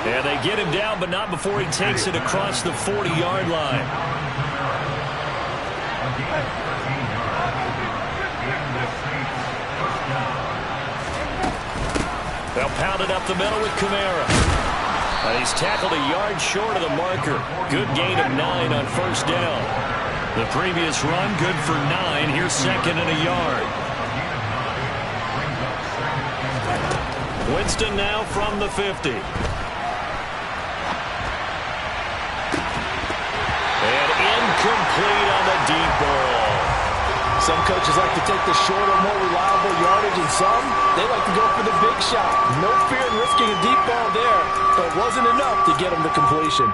[SPEAKER 1] And they get him down, but not before he takes it across the 40-yard line. They'll pound it up the middle with Kamara. And he's tackled a yard short of the marker. Good gain of 9 on first down. The previous run, good for 9. Here's second and a yard. Winston now from the 50. And incomplete on the deep ball.
[SPEAKER 3] Some coaches like to take the shorter, more reliable yardage, and some, they like to go for the big shot. No fear in risking a deep ball there, but it wasn't enough to get him to completion.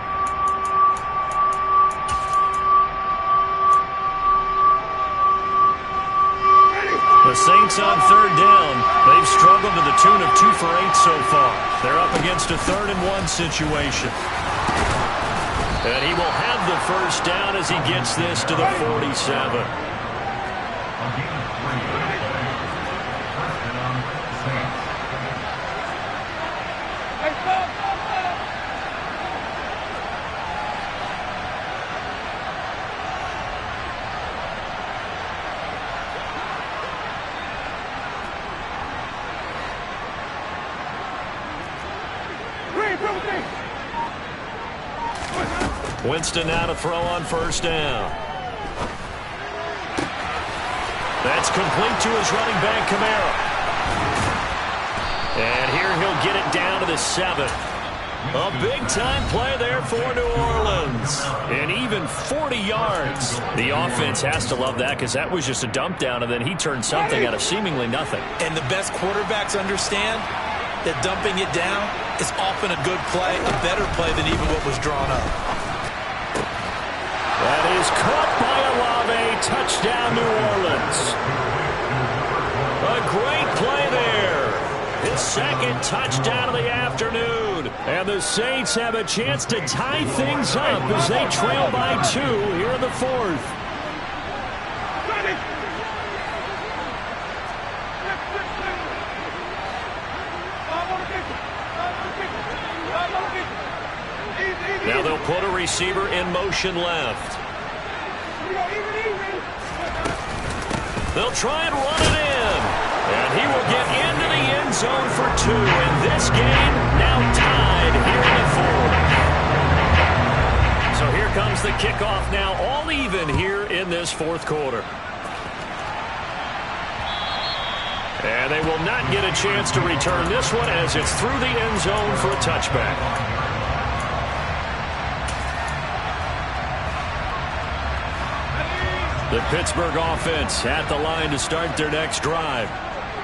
[SPEAKER 1] The Saints on third down. They've struggled to the tune of 2 for 8 so far. They're up against a 3rd and 1 situation. And he will have the first down as he gets this to the 47. Winston now to throw on first down. That's complete to his running back, Kamara. And here he'll get it down to the 7. A big-time play there for New Orleans. And even 40 yards. The offense has to love that because that was just a dump down, and then he turned something out of seemingly nothing.
[SPEAKER 3] And the best quarterbacks understand that dumping it down is often a good play, a better play than even what was drawn up.
[SPEAKER 2] That is caught by Olave. Touchdown, New Orleans.
[SPEAKER 1] A great play there. His second touchdown of the afternoon.
[SPEAKER 2] And the Saints have a chance to tie things up as they trail by 2 here in the 4th.
[SPEAKER 1] Now they'll put a receiver in motion left. They'll try and run it in. And he will get into the end zone for 2. And this game now tied here in the 4th. So here comes the kickoff now, all even here in this 4th quarter. And they will not get a chance to return this one as it's through the end zone for a touchback. The Pittsburgh offense at the line to start their next drive.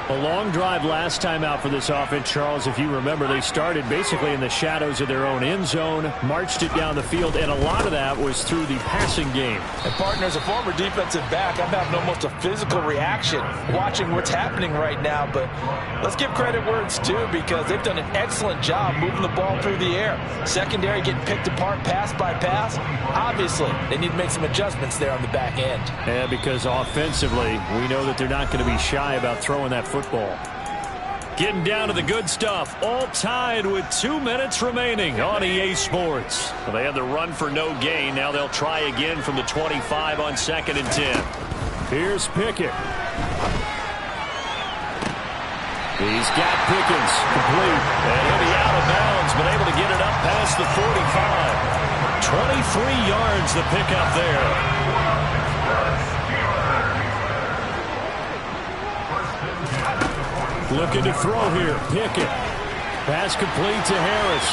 [SPEAKER 2] A long drive last time out for this offense, Charles. If you remember, they started basically in the shadows of their own end zone, marched it down the field, and a lot of that was through the passing game.
[SPEAKER 3] And, partner, as a former defensive back, I'm having almost a physical reaction watching what's happening right now. But let's give credit where it's due because they've done an excellent job moving the ball through the air. Secondary getting picked apart pass by pass. Obviously, they need to make some adjustments there on the back end.
[SPEAKER 2] And because offensively, we know that they're not going to be shy about throwing that football.
[SPEAKER 1] Getting down to the good stuff. All tied with 2 minutes remaining on EA Sports. Well, they had the run for no gain. Now they'll try again from the 25 on 2nd and 10.
[SPEAKER 2] Here's Pickett. He's got Pickens complete.
[SPEAKER 1] And he'll be out of bounds, but able to get it up past the 45. 23 yards the pickup there.
[SPEAKER 2] Looking to throw here. Pickett. Pass complete to Harris.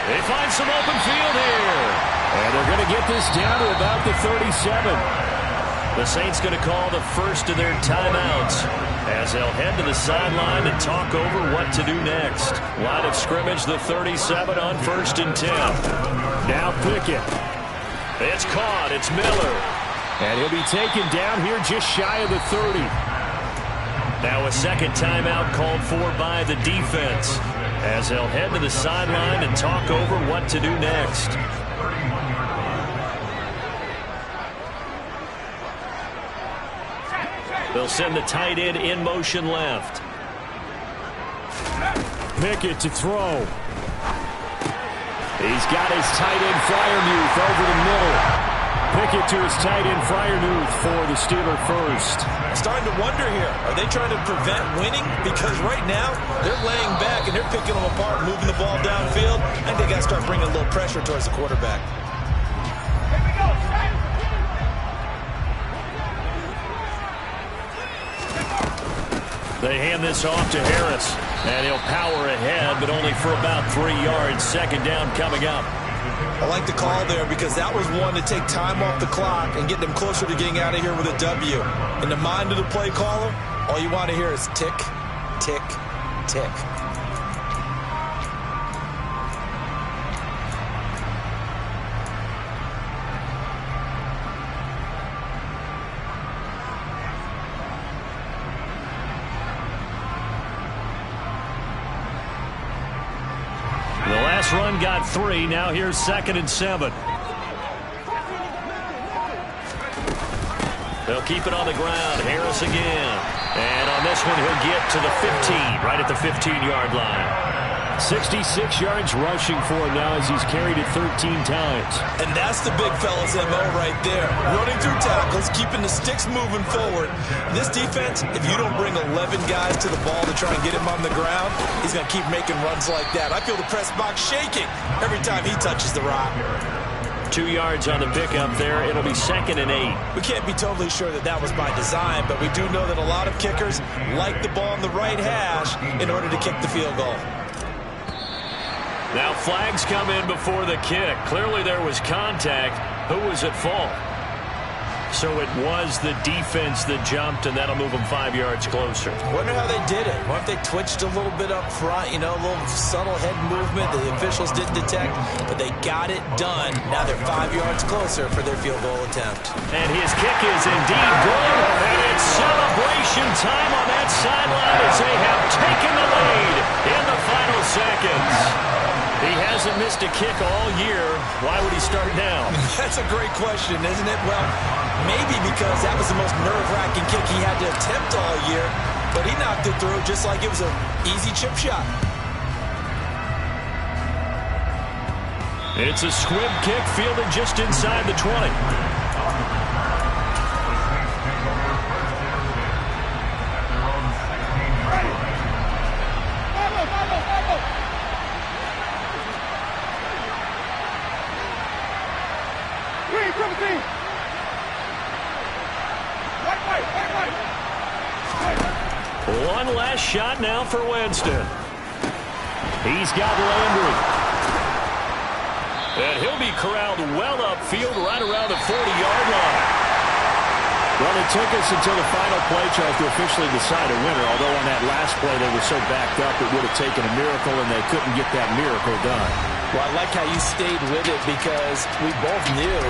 [SPEAKER 1] They find some open field here.
[SPEAKER 2] And they're going to get this down to about the 37.
[SPEAKER 1] The Saints going to call the first of their timeouts as they'll head to the sideline and talk over what to do next. Line of scrimmage, the 37 on 1st and 10.
[SPEAKER 2] Now Pickett.
[SPEAKER 1] It's caught. It's Miller.
[SPEAKER 2] And he'll be taken down here just shy of the 30.
[SPEAKER 1] Now a second timeout called for by the defense as they'll head to the sideline and talk over what to do next. They'll send the tight end in motion left.
[SPEAKER 2] Pickett to throw. He's got his tight end Freiermuth over the middle. Pickett to his tight end Freiermuth for the Steeler first.
[SPEAKER 3] Starting to wonder here, are they trying to prevent winning? Because right now, they're laying back and they're picking them apart, moving the ball downfield. I think they got to start bringing a little pressure towards the quarterback.
[SPEAKER 1] They hand this off to Harris, and he'll power ahead, but only for about 3 yards. Second down coming up.
[SPEAKER 3] I like the call there because that was one to take time off the clock and get them closer to getting out of here with a W. In the mind of the play caller, all you want to hear is tick, tick, tick.
[SPEAKER 1] Run got 3. Now here's 2nd and 7. They'll keep it on the ground. Harris again. And on this one, he'll get to the 15, right at the 15-yard line.
[SPEAKER 2] 66 yards rushing for him now as he's carried it 13 times.
[SPEAKER 3] And that's the big fella's MO right there. Running through tackles, keeping the sticks moving forward. This defense, if you don't bring 11 guys to the ball to try and get him on the ground, he's going to keep making runs like that. I feel the press box shaking every time he touches the rock.
[SPEAKER 1] 2 yards on the pickup there. It'll be 2nd and 8.
[SPEAKER 3] We can't be totally sure that that was by design, but we do know that a lot of kickers like the ball on the right hash in order to kick the field goal.
[SPEAKER 1] Now flags come in before the kick. Clearly there was contact. Who was at fault? So it was the defense that jumped, and that'll move them 5 yards closer.
[SPEAKER 3] Wonder how they did it. What if they twitched a little bit up front, a little subtle head movement the officials didn't detect, but they got it done. Now they're 5 yards closer for their field goal attempt.
[SPEAKER 1] And his kick is indeed good, and it's celebration time on that sideline as they have taken the lead in the final seconds. He hasn't missed a kick all year. Why would he start now?
[SPEAKER 3] That's a great question, isn't it? Well, maybe because that was the most nerve-wracking kick he had to attempt all year, but he knocked it through just like it was an easy chip shot.
[SPEAKER 1] It's a squib kick fielded just inside the 20. One last shot now for Winston. He's got Landry. And he'll be corralled well upfield right around the 40-yard line.
[SPEAKER 2] Well, it took us until the final play, Charles, to officially decide a winner, although on that last play they were so backed up it would have taken a miracle, and they couldn't get that miracle done.
[SPEAKER 3] Well, I like how you stayed with it because we both knew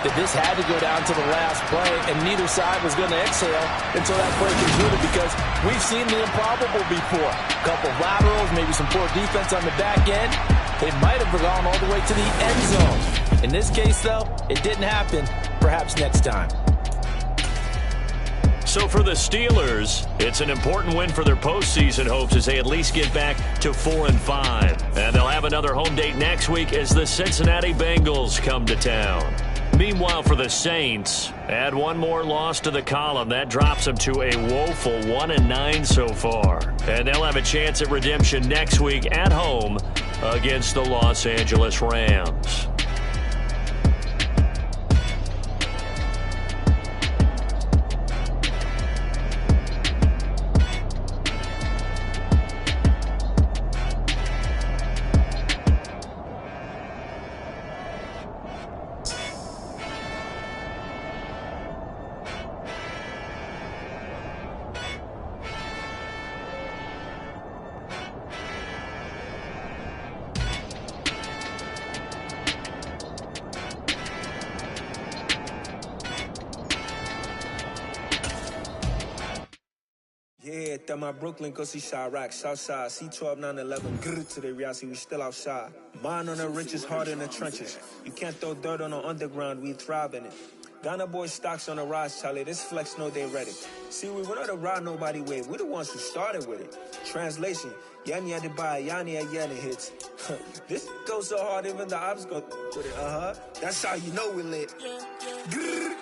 [SPEAKER 3] that this had to go down to the last play, and neither side was going to exhale until that play concluded because we've seen the improbable before. A couple of laterals, maybe some poor defense on the back end. They might have gone all the way to the end zone. In this case, though, it didn't happen. Perhaps next time.
[SPEAKER 1] So for the Steelers, it's an important win for their postseason hopes as they at least get back to 4-5. And they'll have another home date next week as the Cincinnati Bengals come to town. Meanwhile, for the Saints, add one more loss to the column. That drops them to a woeful 1-9 so far. And they'll have a chance at redemption next week at home against the Los Angeles Rams.
[SPEAKER 4] Yeah, through my Brooklyn, go see Chirac, Southside, C12, 911, grrr to the reality, we still outside. Mine on the riches, hard in the trenches. You can't throw dirt on the underground, we thrive in it. Ghana boys stocks on the rise, Charlie, this flex know they ready. See, we were not to ride nobody with, we're the ones who started with it. Translation, Yanni had to buy, Yanni had Yanni hits. This goes so hard, even the ops go with it, That's how you know we lit. Grrr,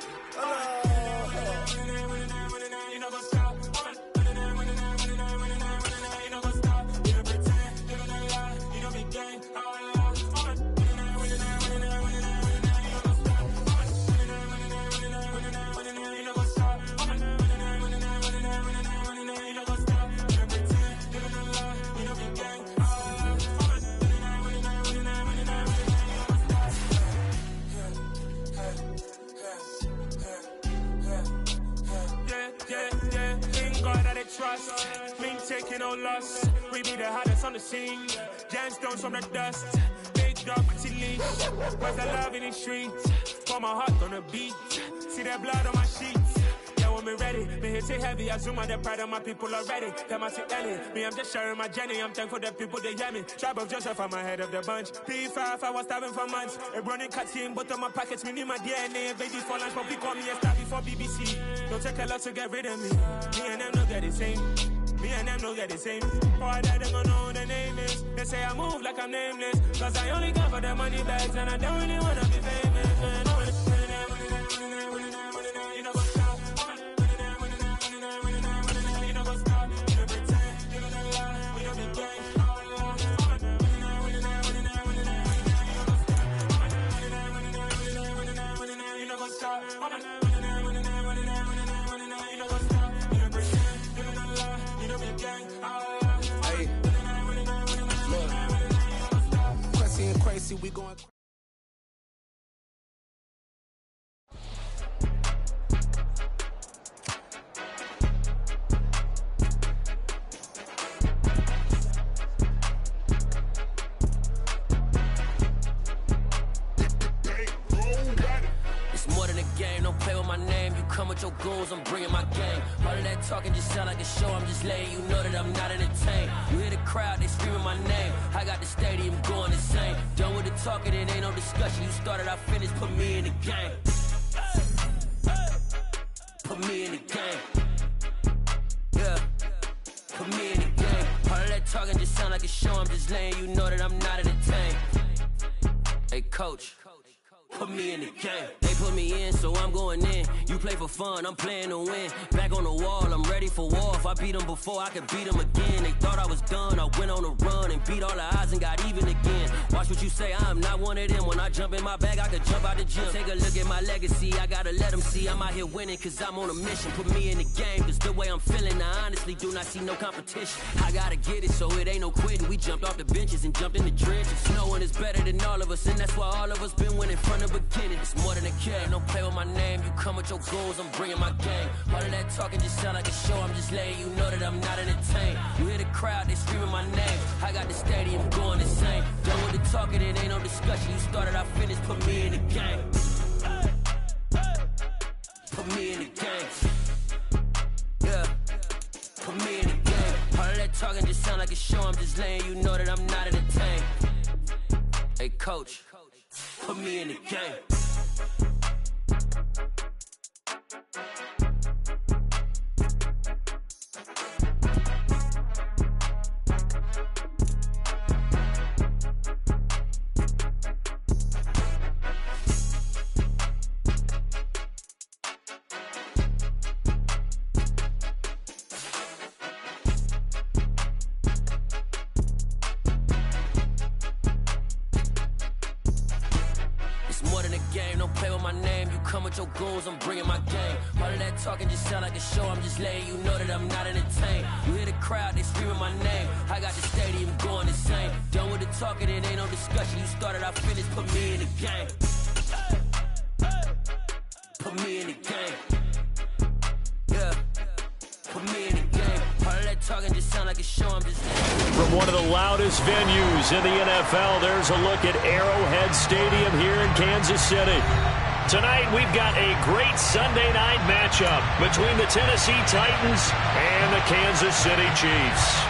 [SPEAKER 5] boss. We be the hottest on the scene. Gemstones from the dust. Big dog, pretty leash. Where's the love in the streets? Pour my heart on the beat. See that blood on my sheets. Me ready, me hit it heavy. I zoom out the pride of my people already. Them I see Ellie. Me, I'm just sharing my journey. I'm thankful that people they hear me. Tribe of Joseph, I'm ahead of the bunch. P5, I was starving for months. A running cuts in, but on my pockets, me need my DNA. Babies for lunch, but we call me a star before BBC. Don't take a lot to get rid of me. Me and them know that the same. Me and them know that the same. Boy, that they gonna know who the name is. They say I move like I'm nameless. Cause I only got for the money bags. And I don't really wanna be famous, man.
[SPEAKER 6] See, we going.
[SPEAKER 7] It's more than a game, don't play with my name. You come with your goons, I'm bringing my game. All of that talking just sound like a show, I'm just letting you know that I'm not entertained. You hear the crowd, they screaming my name. I got the stadium going insane. Done with the talking, it ain't no discussion. You started, I finished, put me in the game. Put me in the game. Yeah, put me in the game. All of that talking just sound like a show, I'm just letting you know that I'm not entertained. Hey coach, put me in the game. They put me in, so I'm going in. You play for fun, I'm playing to win. Back on the wall, I'm ready for war. If I beat them before, I could beat them again. They thought I was done, I went on a run and beat all the odds and got even again. Watch what you say, I'm not one of them. When I jump in my bag, I could jump out the gym. Take a look at my legacy, I gotta let them see I'm out here winning, cause I'm on a mission. Put me in the game, cause the way I'm feeling, I honestly do not see no competition. I gotta get it, so it ain't no quitting. We jumped off the benches and jumped in the trenches. No one is better than all of us, and that's why all of us been winning from the beginning. It's more than a game, don't play with my name. You come with your goals, I'm bringing my game. All of that talking just sound like a show, I'm just letting you know that I'm not entertained. You hear the crowd, they screaming my name. I got the stadium going insane. Done with the talking, it ain't no discussion. You started, I finished, put me in the game. Put me in the game. Yeah, put me in the game. All of that talking just sound like a show, I'm just letting you know that I'm not entertained. Hey coach, put me in the game. Your goals, I'm bringing my game. All of that talking just sound like a show, I'm just letting you know that I'm not entertained. You hear the crowd, they screaming my name. I got the stadium going insane. Done with the talking, it ain't no discussion. You started, I finished, put me in the game. Put me in the game. Yeah, put me in the game. All of that talking just sound like a show, I'm just
[SPEAKER 2] From one of the loudest venues in the NFL, there's a look at Arrowhead Stadium here in Kansas City. Tonight, we've got a great Sunday night matchup between the Tennessee Titans and the Kansas City Chiefs.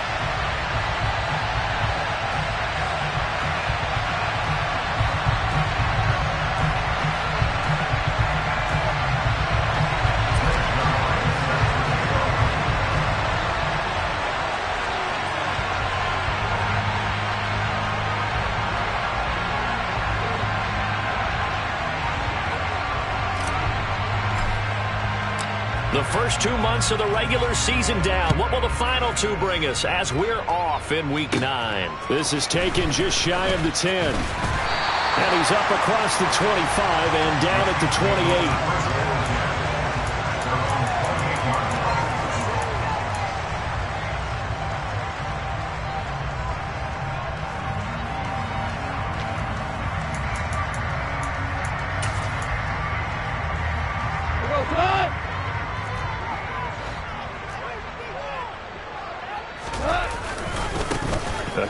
[SPEAKER 2] The first 2 months of the regular season down. What will the final two bring us as we're off in Week 9?
[SPEAKER 8] This is taken just shy of the 10. And he's up across the 25 and down at the 28.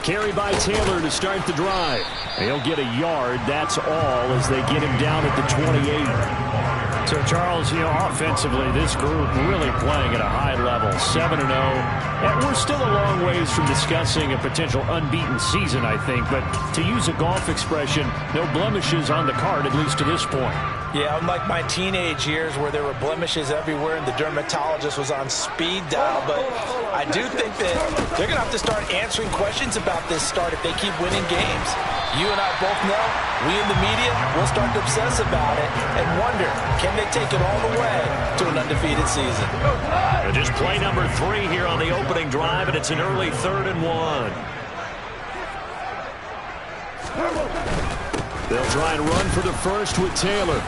[SPEAKER 2] Carry by Taylor to start the drive. He'll get a yard. That's all as they get him down at the 28.
[SPEAKER 8] So, Charles, offensively, this group really playing at a high level, 7-0. And we're still a long ways from discussing a potential unbeaten season, I think. But to use a golf expression, no blemishes on the card, at least to this point.
[SPEAKER 3] Yeah, unlike my teenage years where there were blemishes everywhere and the dermatologist was on speed dial. But I do think that they're going to have to start answering questions about this start if they keep winning games. You and I both know, we in the media will start to obsess about it and wonder, can they take it all the way to an undefeated season?
[SPEAKER 1] Just play number 3 here on the opening drive, and it's an early 3rd and 1.
[SPEAKER 2] They'll try and run for the first with Taylor.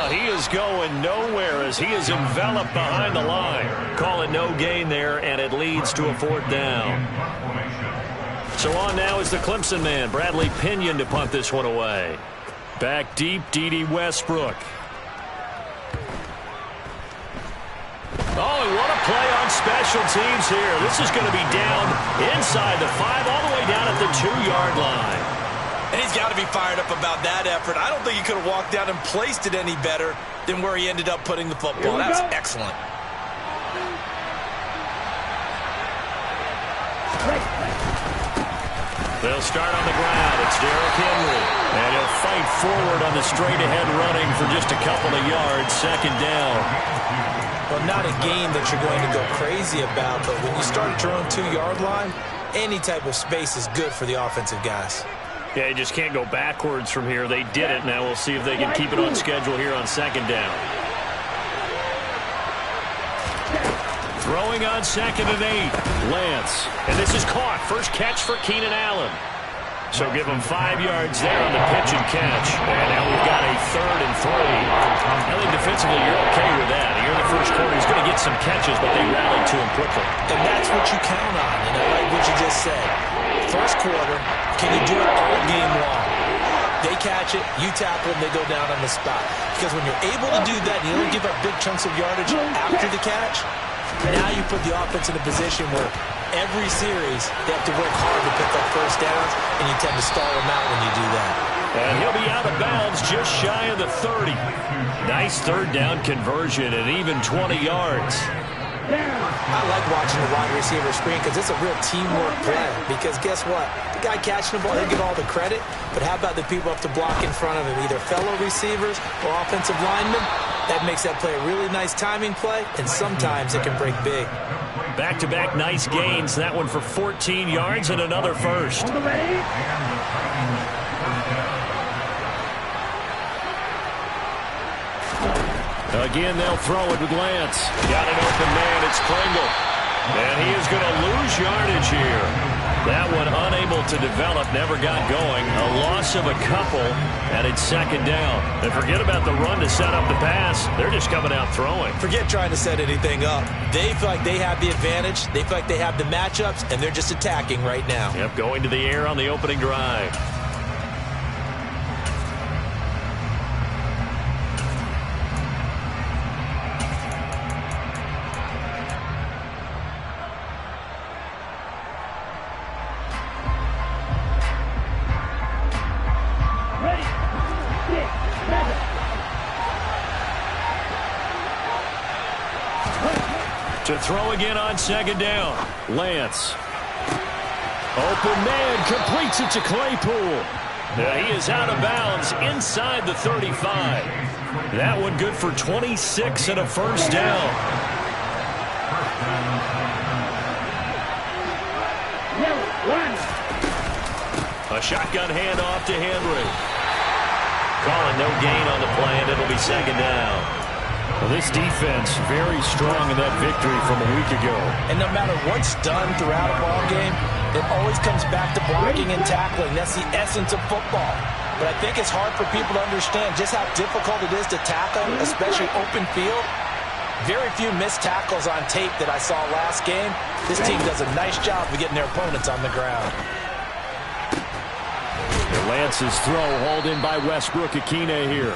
[SPEAKER 1] He is going nowhere as he is enveloped behind the line. Call it no gain there, and it leads to a 4th down. So on now is the Clemson man, Bradley Pinion, to punt this one away.
[SPEAKER 2] Back deep, D.D. Westbrook.
[SPEAKER 1] Oh, and what a play on special teams here. This is going to be down inside the 5, all the way down at the 2-yard line.
[SPEAKER 3] And he's got to be fired up about that effort. I don't think he could have walked down and placed it any better than where he ended up putting the football. That's excellent.
[SPEAKER 1] They'll start on the ground. It's Derrick Henry. And he'll fight forward on the straight-ahead running for just a couple of yards. 2nd down.
[SPEAKER 3] Well, not a game that you're going to go crazy about, but when you start at your own 2-yard line, any type of space is good for the offensive guys.
[SPEAKER 1] Yeah, you just can't go backwards from here. They did it. Now we'll see if they can keep it on schedule here on 2nd down.
[SPEAKER 2] Throwing on 2nd and 8. Lance.
[SPEAKER 1] And this is caught. First catch for Keenan Allen. So give him 5 yards there on the pitch and catch. And now we've got a 3rd and 3. I think defensively you're okay with that. Here in the first quarter, he's going to get some catches, but they rallied to him quickly.
[SPEAKER 3] And that's what you count on. And I like what you just said. First quarter, can you do it all game long? They catch it, you tackle them, they go down on the spot. Because when you're able to do that, and you don't give up big chunks of yardage after the catch, now you put the offense in a position where every series they have to work hard to pick up first downs, and you tend to stall them out when you do that.
[SPEAKER 1] And he'll be out of bounds just shy of the 30. Nice 3rd down conversion and even 20 yards.
[SPEAKER 3] I like watching the wide receiver screen because it's a real teamwork play. Because guess what? The guy catching the ball, he'll get all the credit. But how about the people up to block in front of him, either fellow receivers or offensive linemen? That makes that play a really nice timing play, and sometimes it can break big.
[SPEAKER 1] Back-to-back nice gains. That one for 14 yards and another first.
[SPEAKER 2] Again, they'll throw it with Lance.
[SPEAKER 1] Got an open man. It's Kringle. And he is going to lose yardage here. That one unable to develop, never got going. A loss of a couple, and it's 2nd down. And forget about the run to set up the pass. They're just coming out throwing.
[SPEAKER 3] Forget trying to set anything up. They feel like they have the advantage. They feel like they have the matchups, and they're just attacking right now.
[SPEAKER 1] Yep, going to the air on the opening drive. To throw again on 2nd down.
[SPEAKER 2] Lance. Open man, completes it to Claypool.
[SPEAKER 1] He is out of bounds inside the 35. That one good for 26 and a first down. A shotgun handoff to Henry. Calling no gain on the play, and it'll be 2nd down.
[SPEAKER 2] Well, this defense very strong in that victory from a week ago.
[SPEAKER 3] And no matter what's done throughout a ball game, it always comes back to blocking and tackling. That's the essence of football. But I think it's hard for people to understand just how difficult it is to tackle, especially open field. Very few missed tackles on tape that I saw last game. This team does a nice job of getting their opponents on the ground.
[SPEAKER 2] Lance's throw hauled in by Westbrook-Ikhine here.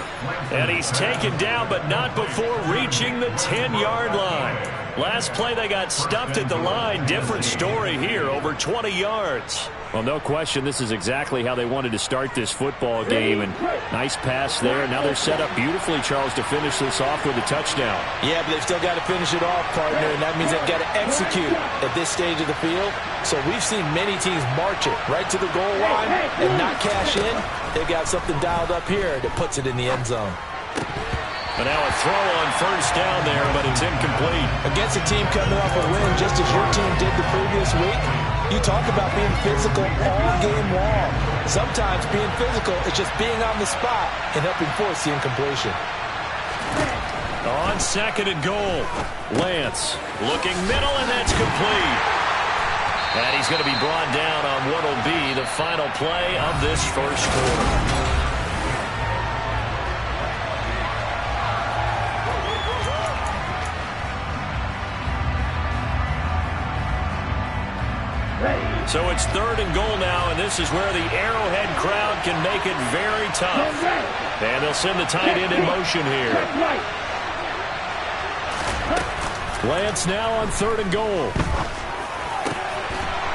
[SPEAKER 1] And he's taken down, but not before reaching the 10-yard line. Last play they got stuffed at the line. Different story here, over 20 yards.
[SPEAKER 2] Well, no question, this is exactly how they wanted to start this football game. And nice pass there. Now they're set up beautifully, Charles, to finish this off with a touchdown.
[SPEAKER 3] Yeah, but they've still got to finish it off, partner, and that means they've got to execute at this stage of the field. So we've seen many teams march it right to the goal line and not cash in. They've got something dialed up here that puts it in the end zone.
[SPEAKER 1] But now a throw on first down there, but it's incomplete.
[SPEAKER 3] Against a team coming off a win just as your team did the previous week, you talk about being physical all game long. Sometimes being physical is just being on the spot and helping force the incompletion.
[SPEAKER 1] On second and goal, Lance looking middle, and that's complete. And he's going to be brought down on what will be the final play of this first quarter. So it's third and goal now, and this is where the Arrowhead crowd can make it very tough. And they'll send the tight end in motion here. Lance now on third and goal.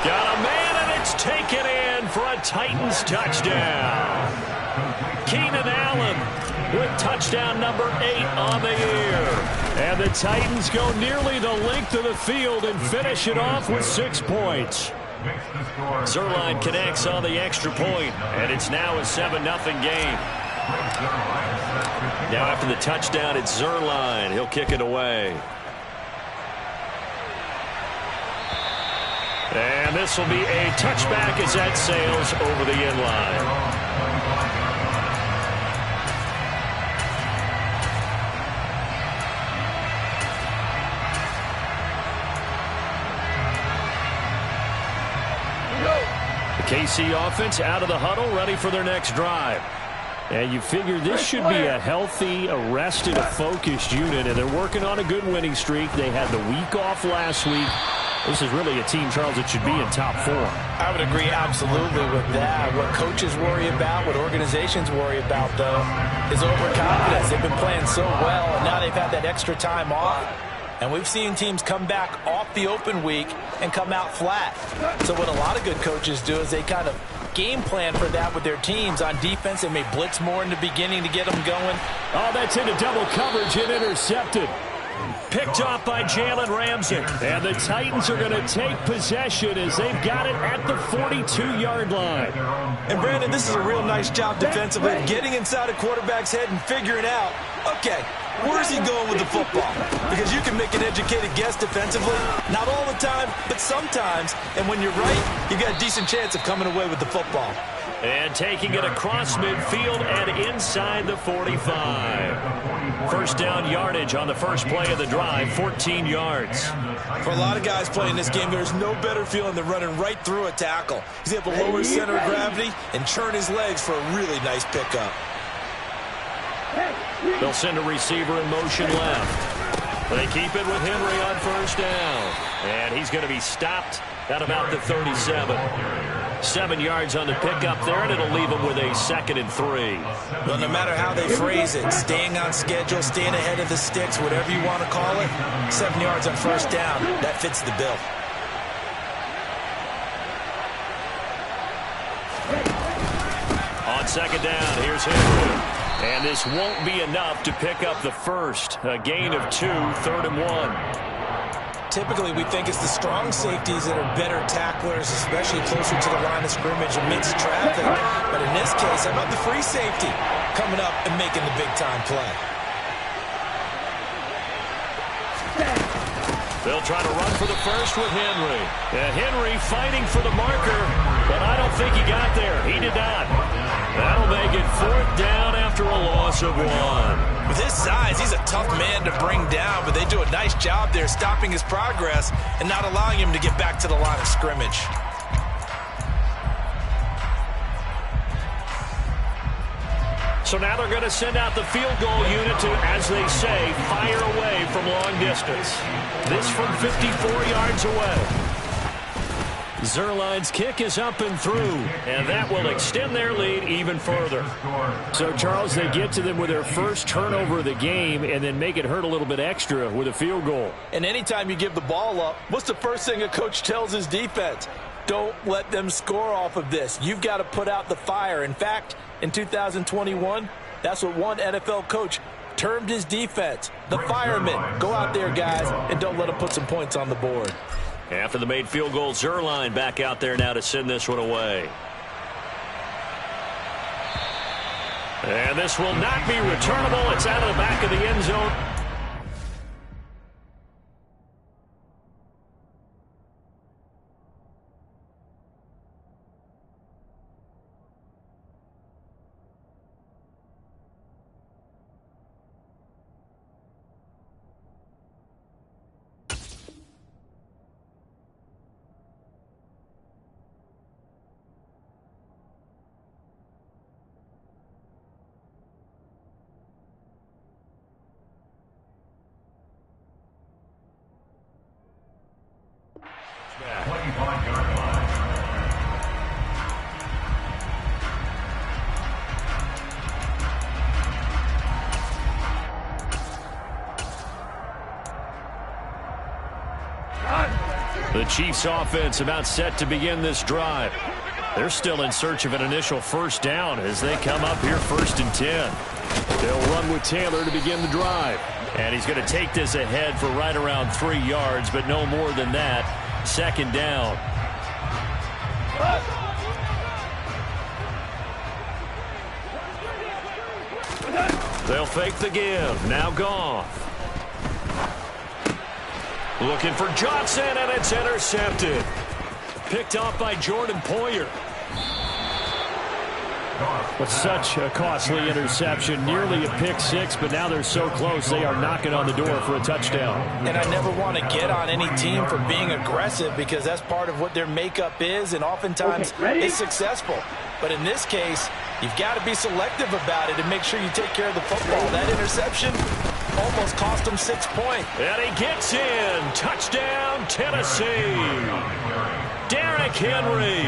[SPEAKER 1] Got a man, and it's taken in for a Titans touchdown. Keenan Allen with touchdown number 8 on the year. And the Titans go nearly the length of the field and finish it off with 6 points. Zuerlein connects on the extra point, and it's now a 7-0 game. Now after the touchdown, it's Zuerlein. He'll kick it away. And this will be a touchback as that sails over the end line. KC offense out of the huddle, ready for their next drive. And you figure this should be a healthy, arrested, focused unit, and they're working on a good winning streak. They had the week off last week. This is really a team, Charles, that should be in top 4.
[SPEAKER 3] I would agree absolutely with that. What coaches worry about, what organizations worry about, though, is overconfidence. They've been playing so well, and now they've had that extra time off. And we've seen teams come back off the open week and come out flat. So what a lot of good coaches do is they kind of game plan for that with their teams. On defense, they may blitz more in the beginning to get them going.
[SPEAKER 2] Oh, that's into double coverage and intercepted.
[SPEAKER 1] Picked off by Jalen Ramsey.
[SPEAKER 2] And the Titans are going to take possession as they've got it at the 42-yard line.
[SPEAKER 3] And, Brandon, this is a real nice job defensively, getting inside a quarterback's head and figuring out, okay, where's he going with the football? Because you can make an educated guess defensively. Not all the time, but sometimes. And when you're right, you got a decent chance of coming away with the football.
[SPEAKER 1] And taking it across midfield and inside the 45. First down yardage on the first play of the drive, 14 yards.
[SPEAKER 3] For a lot of guys playing this game, there's no better feeling than running right through a tackle. He's able to lower his center of gravity and churn his legs for a really nice pickup.
[SPEAKER 1] They'll send a receiver in motion left. They keep it with Henry on first down. And he's going to be stopped at about the 37. 7 yards on the pickup there, and it'll leave him with a 2nd and 3.
[SPEAKER 3] Well, no matter how they phrase it, staying on schedule, staying ahead of the sticks, whatever you want to call it, 7 yards on first down, that fits the bill.
[SPEAKER 1] On second down, here's Henry. And this won't be enough to pick up the first. A gain of 2, 3rd and 1.
[SPEAKER 3] Typically, we think it's the strong safeties that are better tacklers, especially closer to the line of scrimmage amidst traffic. But in this case, how about the free safety coming up and making the big-time play?
[SPEAKER 1] They'll try to run for the first with Henry. And Henry fighting for the marker, but I don't think he got there. He did not. That'll make it 4th down after a loss of 1.
[SPEAKER 3] With his size, he's a tough man to bring down, but they do a nice job there stopping his progress and not allowing him to get back to the line of scrimmage.
[SPEAKER 1] So now they're going to send out the field goal unit to, as they say, fire away from long distance. This from 54 yards away. Zuerlein's kick is up and through, and that will extend their lead even further.
[SPEAKER 2] So, Charles, they get to them with their first turnover of the game and then make it hurt a little bit extra with a field goal.
[SPEAKER 3] And anytime you give the ball up, what's the first thing a coach tells his defense? Don't let them score off of this. You've got to put out the fire. In fact, in 2021, that's what one NFL coach termed his defense. The firemen. Go out there, guys, and don't let them put some points on the board.
[SPEAKER 1] After the made field goal, Zuerlein back out there now to send this one away. And this will not be returnable. It's out of the back of the end zone. The Chiefs offense about set to begin this drive. They're still in search of an initial first down as they come up here 1st and 10. They'll run with Taylor to begin the drive. And he's going to take this ahead for right around 3 yards, but no more than that. 2nd down. They'll fake the give. Now Goff. Looking for Johnson, and it's intercepted. Picked off by Jordan Poyer.
[SPEAKER 2] But such a costly interception, nearly a pick six, but now they're so close they are knocking on the door for a touchdown.
[SPEAKER 3] And I never want to get on any team for being aggressive because that's part of what their makeup is, and oftentimes it's successful. But in this case, you've got to be selective about it and make sure you take care of the football. That interception almost cost him 6 points.
[SPEAKER 1] And he gets in. Touchdown, Tennessee. Derrick Henry.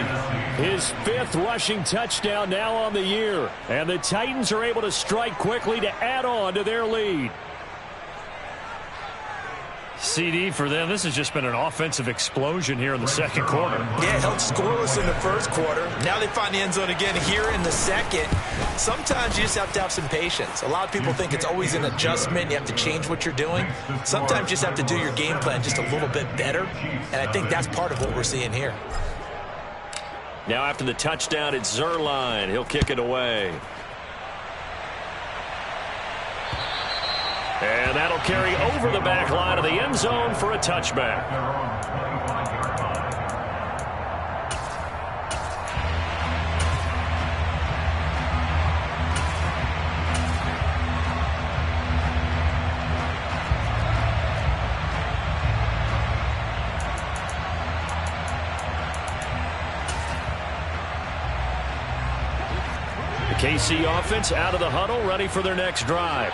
[SPEAKER 2] His 5th rushing touchdown now on the year. And the Titans are able to strike quickly to add on to their lead.
[SPEAKER 1] CD for them. This has just been an offensive explosion here in the 2nd quarter.
[SPEAKER 3] Yeah, held scoreless in the 1st quarter. Now they find the end zone again here in the 2nd. Sometimes you just have to have some patience. A lot of people think it's always an adjustment. You have to change what you're doing. Sometimes you just have to do your game plan just a little bit better. And I think that's part of what we're seeing here.
[SPEAKER 1] Now after the touchdown, it's Zuerlein. He'll kick it away. And that'll carry over the back line of the end zone for a touchback. The KC offense out of the huddle, ready for their next drive.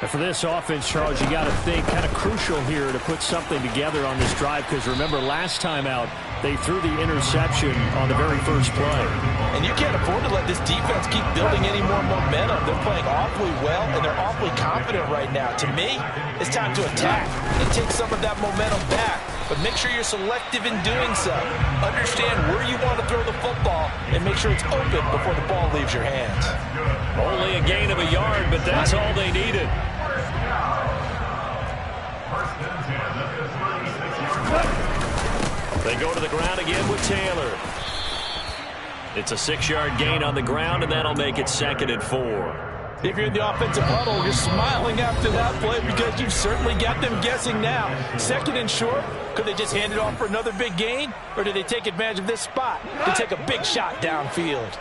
[SPEAKER 2] And for this offense, Charles, you got to think kind of crucial here to put something together on this drive because remember last time out they threw the interception on the very first play.
[SPEAKER 3] And you can't afford to let this defense keep building any more momentum. They're playing awfully well and they're awfully confident right now. To me, it's time to attack and take some of that momentum back. But make sure you're selective in doing so. Understand where you want to throw the football and make sure it's open before the ball leaves your hands.
[SPEAKER 1] Only a gain of a yard, but that's all they needed. They go to the ground again with Taylor. It's a 6-yard gain on the ground, and that'll make it 2nd and 4.
[SPEAKER 3] If you're in the offensive huddle, you're smiling after that play because you've certainly got them guessing now. 2nd and short, could they just hand it off for another big gain? Or did they take advantage of this spot to take a big shot downfield?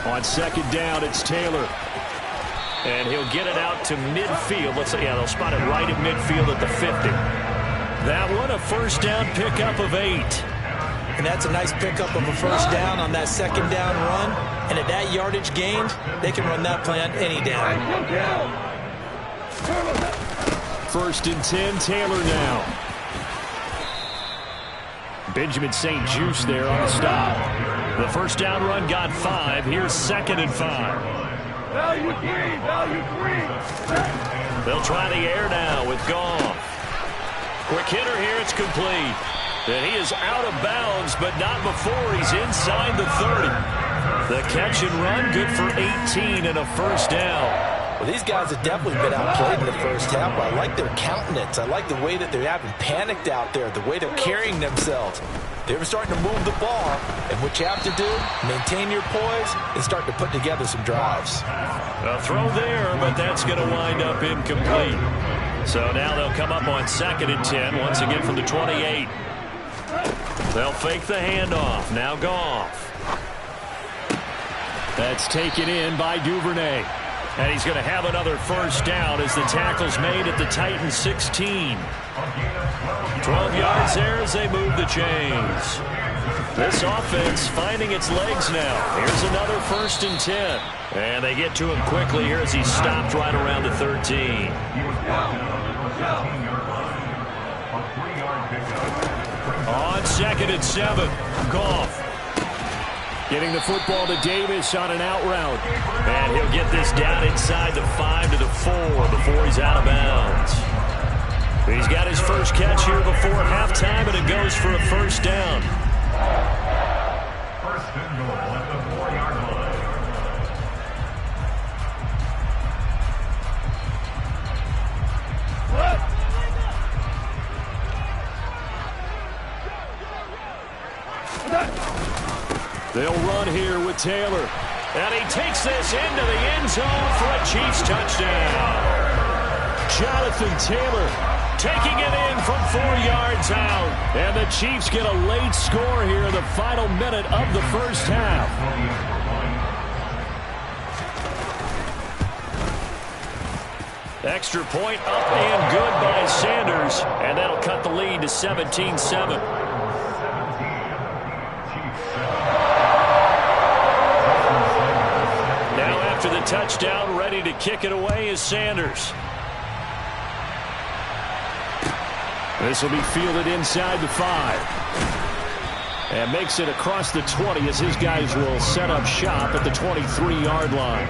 [SPEAKER 2] On 2nd down, it's Taylor.
[SPEAKER 1] And he'll get it out to midfield. Let's say, yeah, they'll spot it right at midfield at the 50. That one, a first down pickup of 8.
[SPEAKER 3] And that's a nice pickup of a first down on that 2nd down run. And at that yardage gained, they can run that play on any down.
[SPEAKER 2] first and 10. Taylor now. Benjamin St. Juste there on the stop. The first down run got 5. Here's 2nd and 5.
[SPEAKER 9] Value three.
[SPEAKER 1] They'll try the air now with Goff. Quick hitter here. It's complete. And he is out of bounds, but not before he's inside the 30. The catch and run, good for 18 and a first down.
[SPEAKER 3] Well, these guys have definitely been outplayed in the first half, but I like their countenance. I like the way that they haven't panicked out there, the way they're carrying themselves. They were starting to move the ball, and what you have to do, maintain your poise and start to put together some drives.
[SPEAKER 1] A throw there, but that's going to wind up incomplete. So now they'll come up on 2nd and 10, once again from the 28. They'll fake the handoff. Now Goff.
[SPEAKER 2] That's taken in by Duvernay.
[SPEAKER 1] And he's going to have another first down as the tackle's made at the Titans 16. 12 yards there as they move the chains. This offense finding its legs now. Here's another 1st and 10. And they get to him quickly here as he stopped right around the 13. On 2nd and 7, Goff.
[SPEAKER 2] Getting the football to Davis on an out route.
[SPEAKER 1] And he'll get this down inside the 5 to the 4 before he's out of bounds. He's got his first catch here before halftime, and it goes for a first down.
[SPEAKER 9] First and goal at the 4-yard line.
[SPEAKER 2] They'll run here with Taylor.
[SPEAKER 1] And he takes this into the end zone for a Chiefs touchdown.
[SPEAKER 2] Jonathan Taylor
[SPEAKER 1] taking it in from 4 yards out.
[SPEAKER 2] And the Chiefs get a late score here in the final minute of the first half.
[SPEAKER 1] Extra point up and good by Sanders. And that'll cut the lead to 17-7. After the touchdown, ready to kick it away is Sanders.
[SPEAKER 2] This will be fielded inside the 5. And makes it across the 20 as his guys will set up shop at the 23-yard line.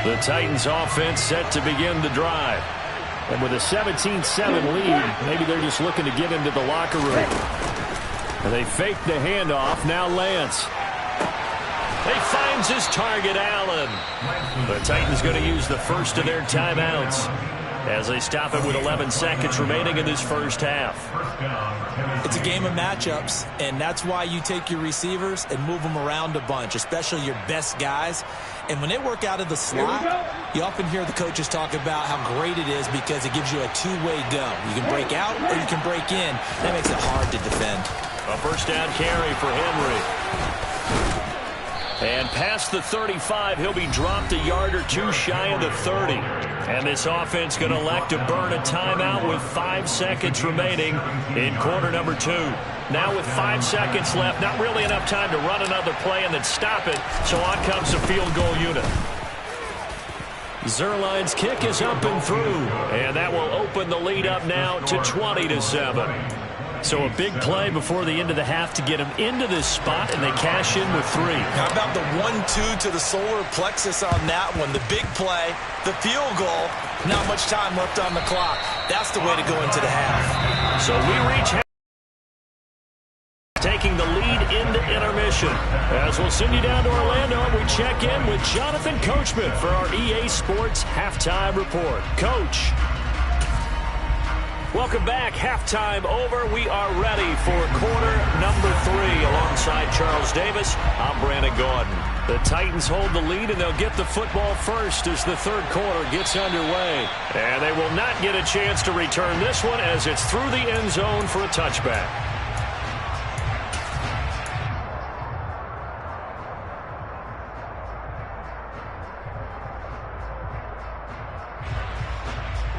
[SPEAKER 1] The Titans offense set to begin the drive.
[SPEAKER 2] And with a 17-7 lead, maybe they're just looking to get into the locker room. And they fake the handoff. Now Lance.
[SPEAKER 1] He finds his target, Allen. The Titans going to use the first of their timeouts as they stop it with 11 seconds remaining in this first half.
[SPEAKER 3] It's a game of matchups, and that's why you take your receivers and move them around a bunch, especially your best guys. And when they work out of the slot, you often hear the coaches talk about how great it is because it gives you a two-way go. You can break out or you can break in. That makes it hard to defend.
[SPEAKER 1] A first down carry for Henry. And past the 35, he'll be dropped a yard or two shy of the 30. And this offense going to elect to burn a timeout with 5 seconds remaining in quarter number 2. Now with 5 seconds left, not really enough time to run another play and then stop it. So on comes the field goal unit. Zuerlein's kick is up and through. And that will open the lead up now to 20-7.
[SPEAKER 2] So a big play before the end of the half to get them into this spot, and they cash in with 3.
[SPEAKER 3] How about the 1-2 to the solar plexus on that one? The big play, the field goal, not much time left on the clock. That's the way to go into the half.
[SPEAKER 1] So we reach half, taking the lead into intermission. As we'll send you down to Orlando, and we check in with Jonathan Coachman for our EA Sports Halftime Report. Coach. Welcome back. Halftime over. We are ready for quarter number 3 alongside Charles Davis. I'm Brandon Gordon. The Titans hold the lead, and they'll get the football first as the third quarter gets underway. And they will not get a chance to return this one as it's through the end zone for a touchback.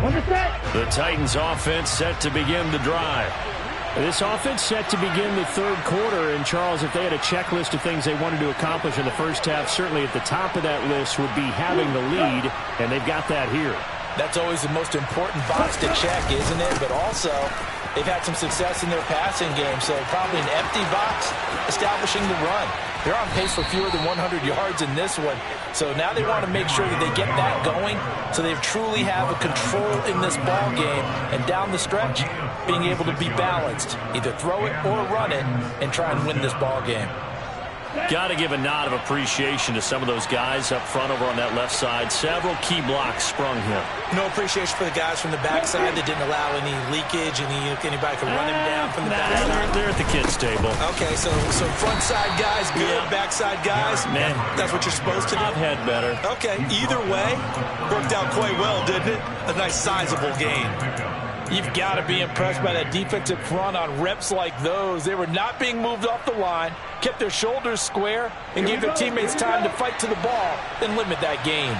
[SPEAKER 1] The Titans offense set to begin the drive.
[SPEAKER 2] This offense set to begin the third quarter, and Charles, if they had a checklist of things they wanted to accomplish in the first half, certainly at the top of that list would be having the lead, and they've got that here.
[SPEAKER 3] That's always the most important box to check, isn't it? But also, they've had some success in their passing game, so probably an empty box establishing the run. They're on pace for fewer than 100 yards in this one, so now they want to make sure that they get that going so they truly have a control in this ball game, and down the stretch, being able to be balanced, either throw it or run it, and try and win this ball game.
[SPEAKER 1] Got to give a nod of appreciation to some of those guys up front over on that left side. Several key blocks sprung here.
[SPEAKER 3] No appreciation for the guys from the backside that didn't allow any leakage, anybody could run him down from the backside.
[SPEAKER 1] They're at the kids' table.
[SPEAKER 3] Okay, so front side guys good, backside guys,
[SPEAKER 1] man,
[SPEAKER 3] that's what you're supposed to do?
[SPEAKER 1] I've had better.
[SPEAKER 3] Okay, either way, worked out quite well, didn't it? A nice sizable gain. You've got to be impressed by that defensive front on reps like those. They were not being moved off the line, kept their shoulders square, and gave their teammates time to fight to the ball and limit that gain.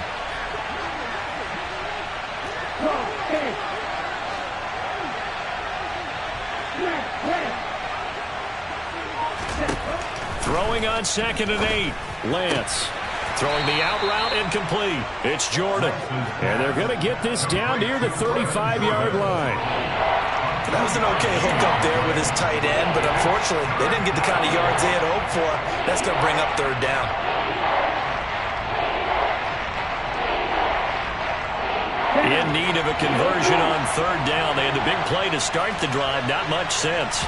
[SPEAKER 1] Throwing on 2nd and 8. Lance. Throwing the out route incomplete. It's Jordan.
[SPEAKER 2] And they're going to get this down near the 35-yard line.
[SPEAKER 3] That was an okay hook up there with his tight end, but unfortunately, they didn't get the kind of yards they had hoped for. That's going to bring up 3rd down.
[SPEAKER 1] In need of a conversion on 3rd down. They had the big play to start the drive. Not much sense.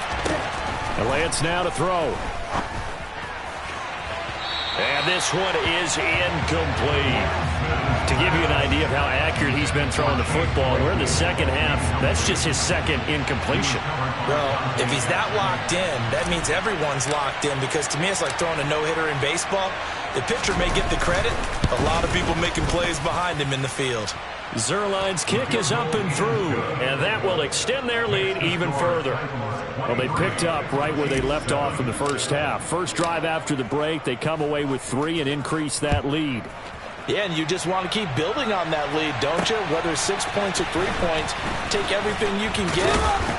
[SPEAKER 2] And Lance now to throw.
[SPEAKER 1] And this one is incomplete. To give you an idea of how accurate he's been throwing the football, we're in the second half. That's just his 2nd incompletion.
[SPEAKER 3] Well, if he's that locked in, that means everyone's locked in, because to me it's like throwing a no-hitter in baseball. The pitcher may get the credit. A lot of people making plays behind him in the field.
[SPEAKER 1] Zuerlein's kick is up and through, and that will extend their lead even further.
[SPEAKER 2] Well, they picked up right where they left off in the first half. First drive after the break, they come away with 3 and increase that lead.
[SPEAKER 3] Yeah, and you just want to keep building on that lead, don't you? Whether it's 6 points or 3 points, take everything you can get,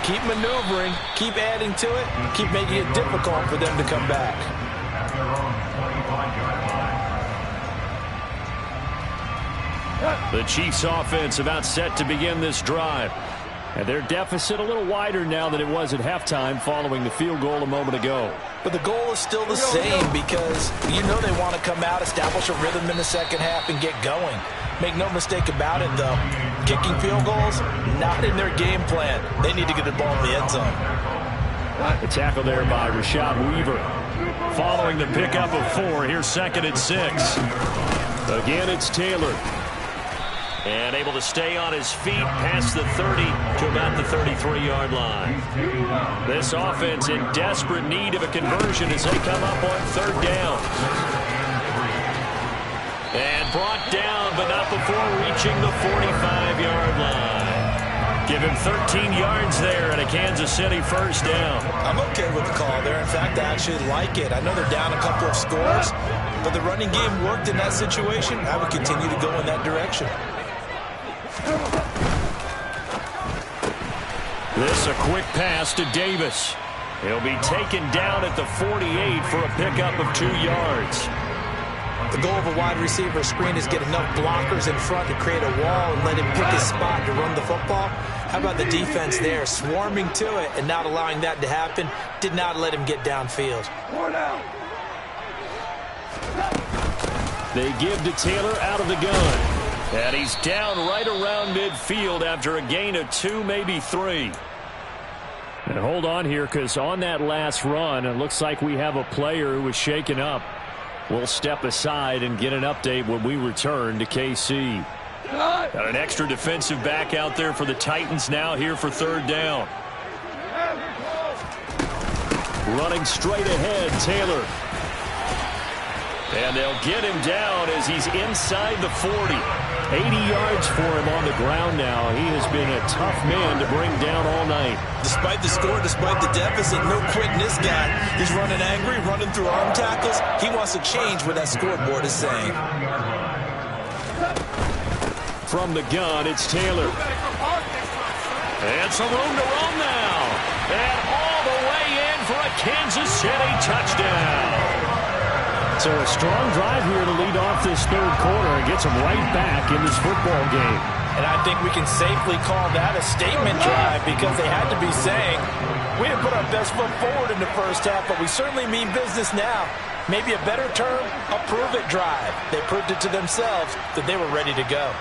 [SPEAKER 3] keep maneuvering, keep adding to it, keep making it difficult for them to come back.
[SPEAKER 1] The Chiefs offense about set to begin this drive.
[SPEAKER 2] And their deficit a little wider now than it was at halftime following the field goal a moment ago.
[SPEAKER 3] But the goal is still the same, because you know they want to come out, establish a rhythm in the second half, and get going. Make no mistake about it, though. Kicking field goals, not in their game plan. They need to get the ball in the end zone.
[SPEAKER 2] The tackle there by Rashad Weaver.
[SPEAKER 1] Following the pickup of 4, here's 2nd and 6.
[SPEAKER 2] Again, it's Taylor.
[SPEAKER 1] And able to stay on his feet past the 30 to about the 33-yard line. This offense in desperate need of a conversion as they come up on 3rd down. And brought down, but not before reaching the 45-yard line. Give him 13 yards there and a Kansas City 1st down.
[SPEAKER 3] I'm okay with the call there. In fact, I actually like it. I know they're down a couple of scores, but the running game worked in that situation. I would continue to go in that direction.
[SPEAKER 1] This a quick pass to Davis. He'll be taken down at the 48 for a pickup of 2 yards.
[SPEAKER 3] The goal of a wide receiver screen is get enough blockers in front to create a wall and let him pick his spot to run the football. How about the defense there, swarming to it and not allowing that to happen? Did not let him get downfield.
[SPEAKER 2] They give to Taylor out of the gun.
[SPEAKER 1] And he's down right around midfield after a gain of 2, maybe 3.
[SPEAKER 2] And hold on here, because on that last run, it looks like we have a player who was shaken up. We'll step aside and get an update when we return to KC.
[SPEAKER 1] Got an extra defensive back out there for the Titans now here for 3rd down.
[SPEAKER 2] Running straight ahead, Taylor.
[SPEAKER 1] And they'll get him down as he's inside the 40.
[SPEAKER 2] 80 yards for him on the ground now. He has been a tough man to bring down all night.
[SPEAKER 3] Despite the score, despite the deficit, no quitting this guy. He's running angry, running through arm tackles. He wants to change what that scoreboard is saying.
[SPEAKER 2] From the gun, it's Taylor.
[SPEAKER 1] And some room to roam now. And all the way in for a Kansas City touchdown.
[SPEAKER 2] So a strong drive here to lead off this third quarter and gets them right back in this football game.
[SPEAKER 3] And I think we can safely call that a statement drive because they had to be saying, we didn't put our best foot forward in the first half, but we certainly mean business now. Maybe a better term, a prove-it drive. They proved it to themselves that they were ready to go.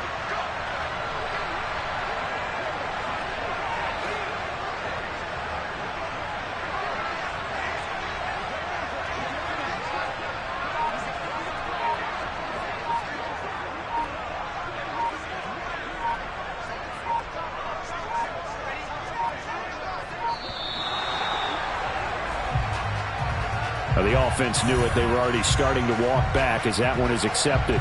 [SPEAKER 2] The offense knew it. They were already starting to walk back as that one is accepted.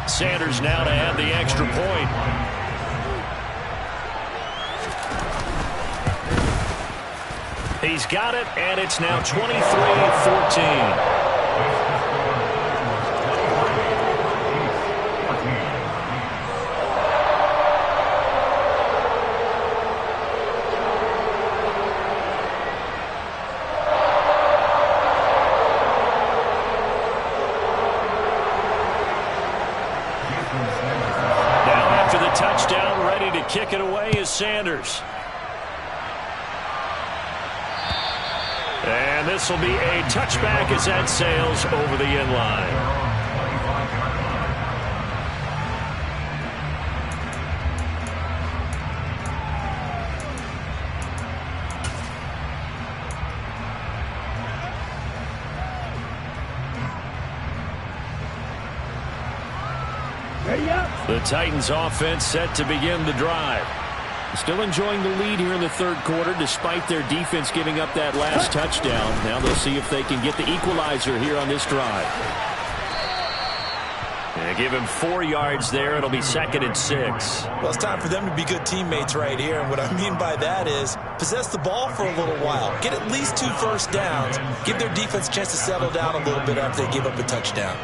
[SPEAKER 1] Sanders now to add the extra point. He's got it, and it's now 23-14. Kick it away is Sanders. And this will be a touchback as that sails over the end line. The Titans offense set to begin the drive. Still enjoying the lead here in the third quarter despite their defense giving up that last touchdown. Now they'll see if they can get the equalizer here on this drive. And give him 4 yards there. It'll be 2nd and 6.
[SPEAKER 3] Well, it's time for them to be good teammates right here. And what I mean by that is possess the ball for a little while. Get at least 2 first downs. Give their defense a chance to settle down a little bit after they give up a touchdown.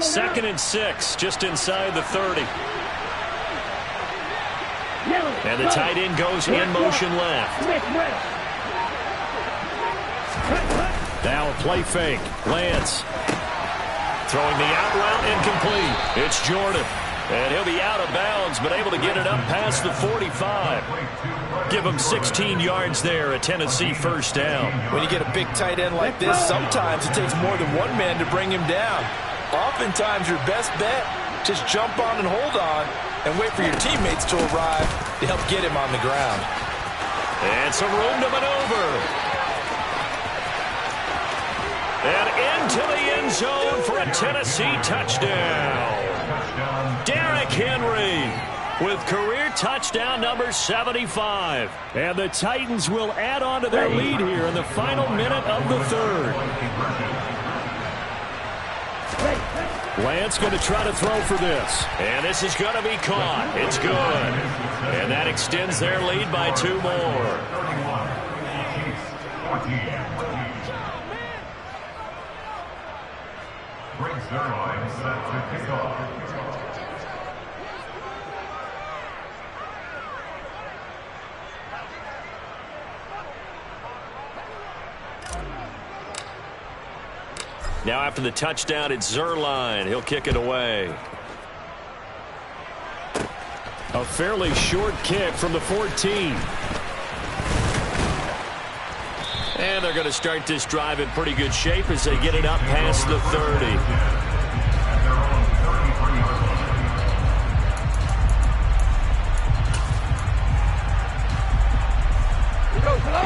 [SPEAKER 1] Second and 6, just inside the 30. And the tight end goes in motion left.
[SPEAKER 2] Now a play fake. Lance
[SPEAKER 1] throwing the out route incomplete. It's Jordan. And he'll be out of bounds, but able to get it up past the 45. Give him 16 yards there, a Tennessee first down.
[SPEAKER 3] When you get a big tight end like this, sometimes it takes more than one man to bring him down. Oftentimes, your best bet, just jump on and hold on and wait for your teammates to arrive to help get him on the ground.
[SPEAKER 1] And some room to maneuver. And into the end zone for a Tennessee touchdown. Derrick Henry with career touchdown number 75.
[SPEAKER 2] And the Titans will add on to their lead here in the final minute of the third. Lance going to try to throw for this.
[SPEAKER 1] And this is going to be caught. It's good. And that extends their lead by 2 more.
[SPEAKER 9] Briggs Zerline set to kick off.
[SPEAKER 1] Now after the touchdown, it's Zerline. He'll kick it away.
[SPEAKER 2] A fairly short kick from the 14.
[SPEAKER 1] And they're going to start this drive in pretty good shape as they get it up past the 30.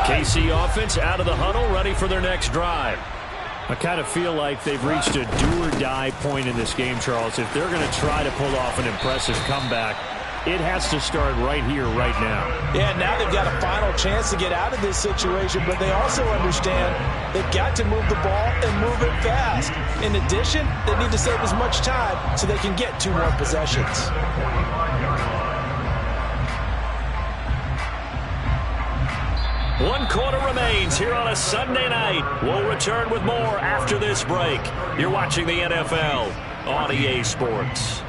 [SPEAKER 1] KC offense out of the huddle, ready for their next drive.
[SPEAKER 2] I kind of feel like they've reached a do-or-die point in this game, Charles. If they're going to try to pull off an impressive comeback, it has to start right here, right now.
[SPEAKER 3] Yeah, now they've got a final chance to get out of this situation, but they also understand they've got to move the ball and move it fast. In addition, they need to save as much time so they can get 2 more possessions.
[SPEAKER 1] One quarter remains here on a Sunday night. We'll return with more after this break. You're watching the NFL on EA Sports.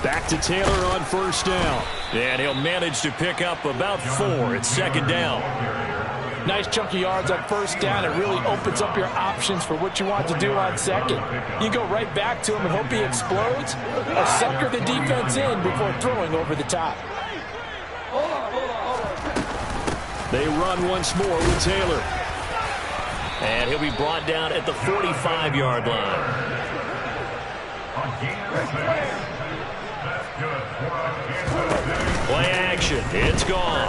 [SPEAKER 2] Back to Taylor on first down.
[SPEAKER 1] And he'll manage to pick up about 4 at second down.
[SPEAKER 3] Nice chunky yards on first down. It really opens up your options for what you want to do on second. You go right back to him and hope he explodes, or sucker the defense in before throwing over the top.
[SPEAKER 2] They run once more with Taylor.
[SPEAKER 1] And he'll be brought down at the 45-yard line. Play action. It's gone.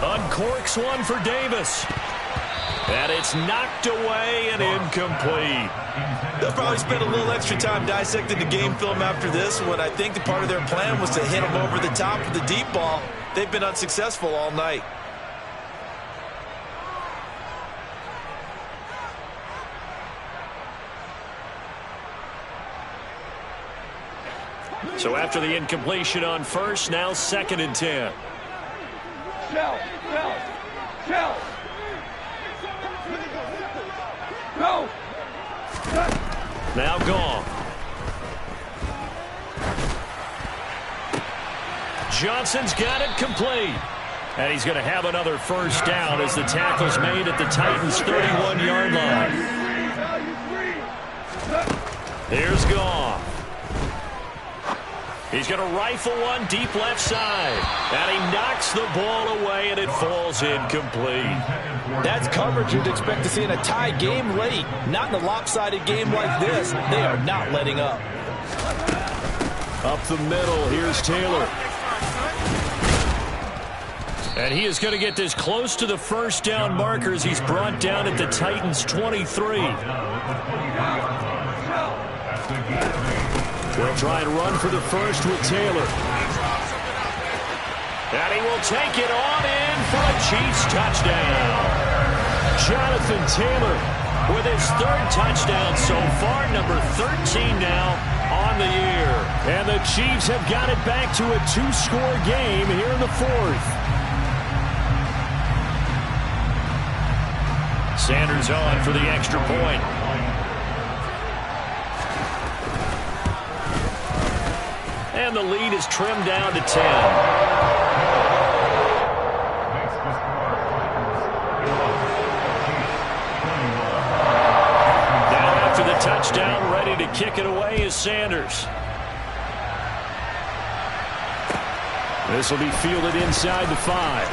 [SPEAKER 1] Uncorks one for Davis. And it's knocked away and incomplete.
[SPEAKER 3] They'll probably spend a little extra time dissecting the game film after this one. I think the part of their plan was to hit him over the top of the deep ball. They've been unsuccessful all night.
[SPEAKER 1] So after the incompletion on first, now 2nd and 10. Now gone. Johnson's got it complete.
[SPEAKER 2] And he's going to have another first down as the tackle's made at the Titans' 31-yard line.
[SPEAKER 1] Here's Goff. He's going to rifle one deep left side. And he knocks the ball away, and it falls incomplete.
[SPEAKER 3] That's coverage you'd expect to see in a tie game late. Not in a lopsided game like this. They are not letting up.
[SPEAKER 2] Up the middle, here's Taylor.
[SPEAKER 1] And he is going to get this close to the first down markers. He's brought down at the Titans' 23.
[SPEAKER 2] They'll try and run for the first with Taylor.
[SPEAKER 1] And he will take it on in for a Chiefs touchdown.
[SPEAKER 2] Jonathan Taylor
[SPEAKER 1] with his 3rd touchdown so far, number 13 now on the year.
[SPEAKER 2] And the Chiefs have got it back to a 2-score game here in the 4th.
[SPEAKER 1] Sanders on for the extra point. And the lead is trimmed down to 10. Now after the touchdown, ready to kick it away is Sanders.
[SPEAKER 2] This will be fielded inside the 5.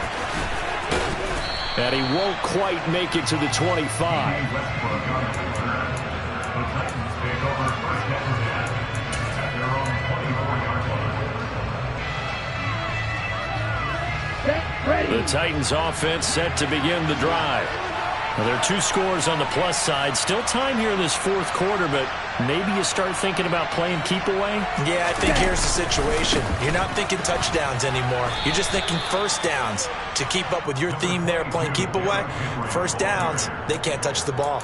[SPEAKER 2] And he won't quite make it to the 25.
[SPEAKER 1] The Titans offense set to begin the drive. Well, there are 2 scores on the plus side. Still time here in this 4th quarter, but maybe you start thinking about playing keep away?
[SPEAKER 3] Yeah, I think here's the situation. You're not thinking touchdowns anymore. You're just thinking first downs. To keep up with your theme there, playing keep away, first downs, they can't touch the ball.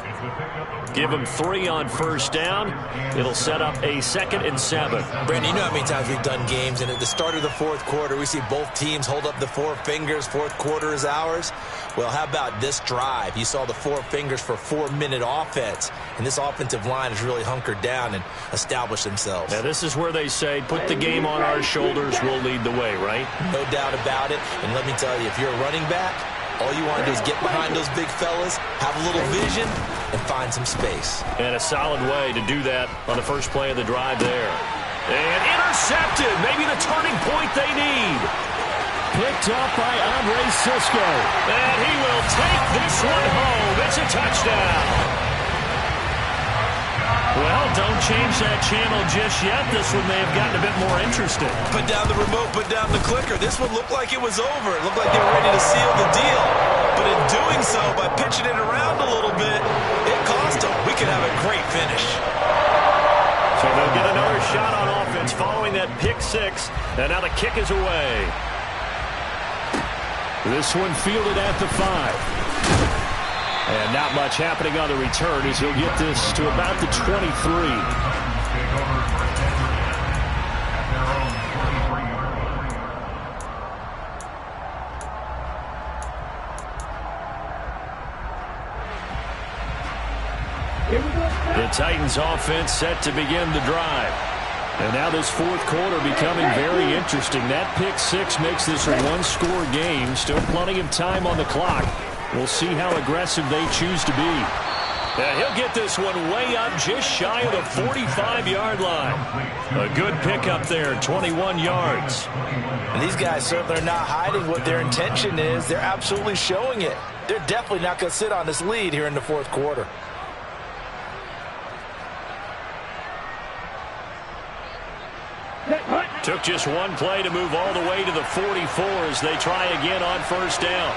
[SPEAKER 1] Give them 3 on first down. It'll set up a 2nd and 7.
[SPEAKER 3] Brandon, you know how many times we've done games, and at the start of the 4th quarter, we see both teams hold up the 4 fingers. 4th quarter is ours. Well, how about this drive? You saw the 4 fingers for 4-minute offense, and this offensive line has really hunkered down and established themselves.
[SPEAKER 1] Now, this is where they say, put the game on our shoulders, we'll lead the way, right?
[SPEAKER 3] No doubt about it, and let me tell you, if you're a running back, all you want to do is get behind those big fellas, have a little vision, and find some space.
[SPEAKER 1] And a solid way to do that on the first play of the drive there. And intercepted, maybe the turning point they need.
[SPEAKER 2] Picked off by Andre Cisco.
[SPEAKER 1] And he will take this one home. It's a touchdown. Well, don't change that channel just yet. This one may have gotten a bit more interesting.
[SPEAKER 3] Put down the remote, put down the clicker. This one looked like it was over. It looked like they were ready to seal the deal. But in doing so, by pitching it around a little bit, it cost them. We could have a great finish.
[SPEAKER 2] So they'll get another shot on offense following that pick six. And now the kick is away. This one fielded at the 5. And not much happening on the return as he'll get this to about the 23. The Titans offense set to begin the drive. And now this fourth quarter becoming very interesting. That pick six makes this a one-score game. Still plenty of time on the clock. We'll see how aggressive they choose to be. And he'll get this one way up just shy of the 45-yard line. A good pickup there, 21 yards.
[SPEAKER 3] And these guys certainly are not hiding what their intention is. They're absolutely showing it. They're definitely not going to sit on this lead here in the fourth quarter.
[SPEAKER 2] Took just one play to move all the way to the 44 as they try again on first down.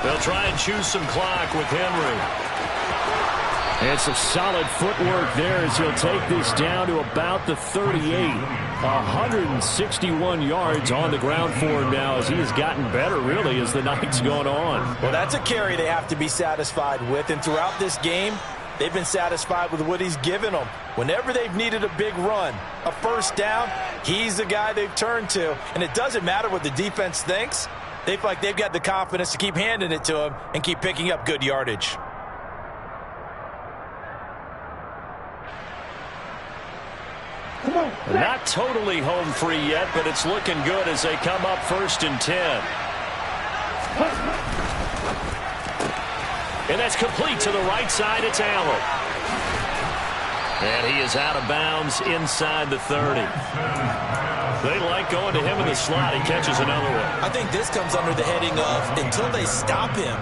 [SPEAKER 2] They'll try and choose some clock with Henry. And some solid footwork there as he'll take this down to about the 38. 161 yards on the ground for him now as he has gotten better, really, as the night's gone on.
[SPEAKER 3] Well, that's a carry they have to be satisfied with. And throughout this game, they've been satisfied with what he's given them. Whenever they've needed a big run, a first down, he's the guy they've turned to. And it doesn't matter what the defense thinks. They feel like they've got the confidence to keep handing it to him and keep picking up good yardage.
[SPEAKER 2] Not totally home free yet, but it's looking good as they come up 1st and 10. And that's complete to the right side. It's Allen. And he is out of bounds inside the 30. They like going to him in the slot. He catches another one.
[SPEAKER 3] I think this comes under the heading of until they stop him,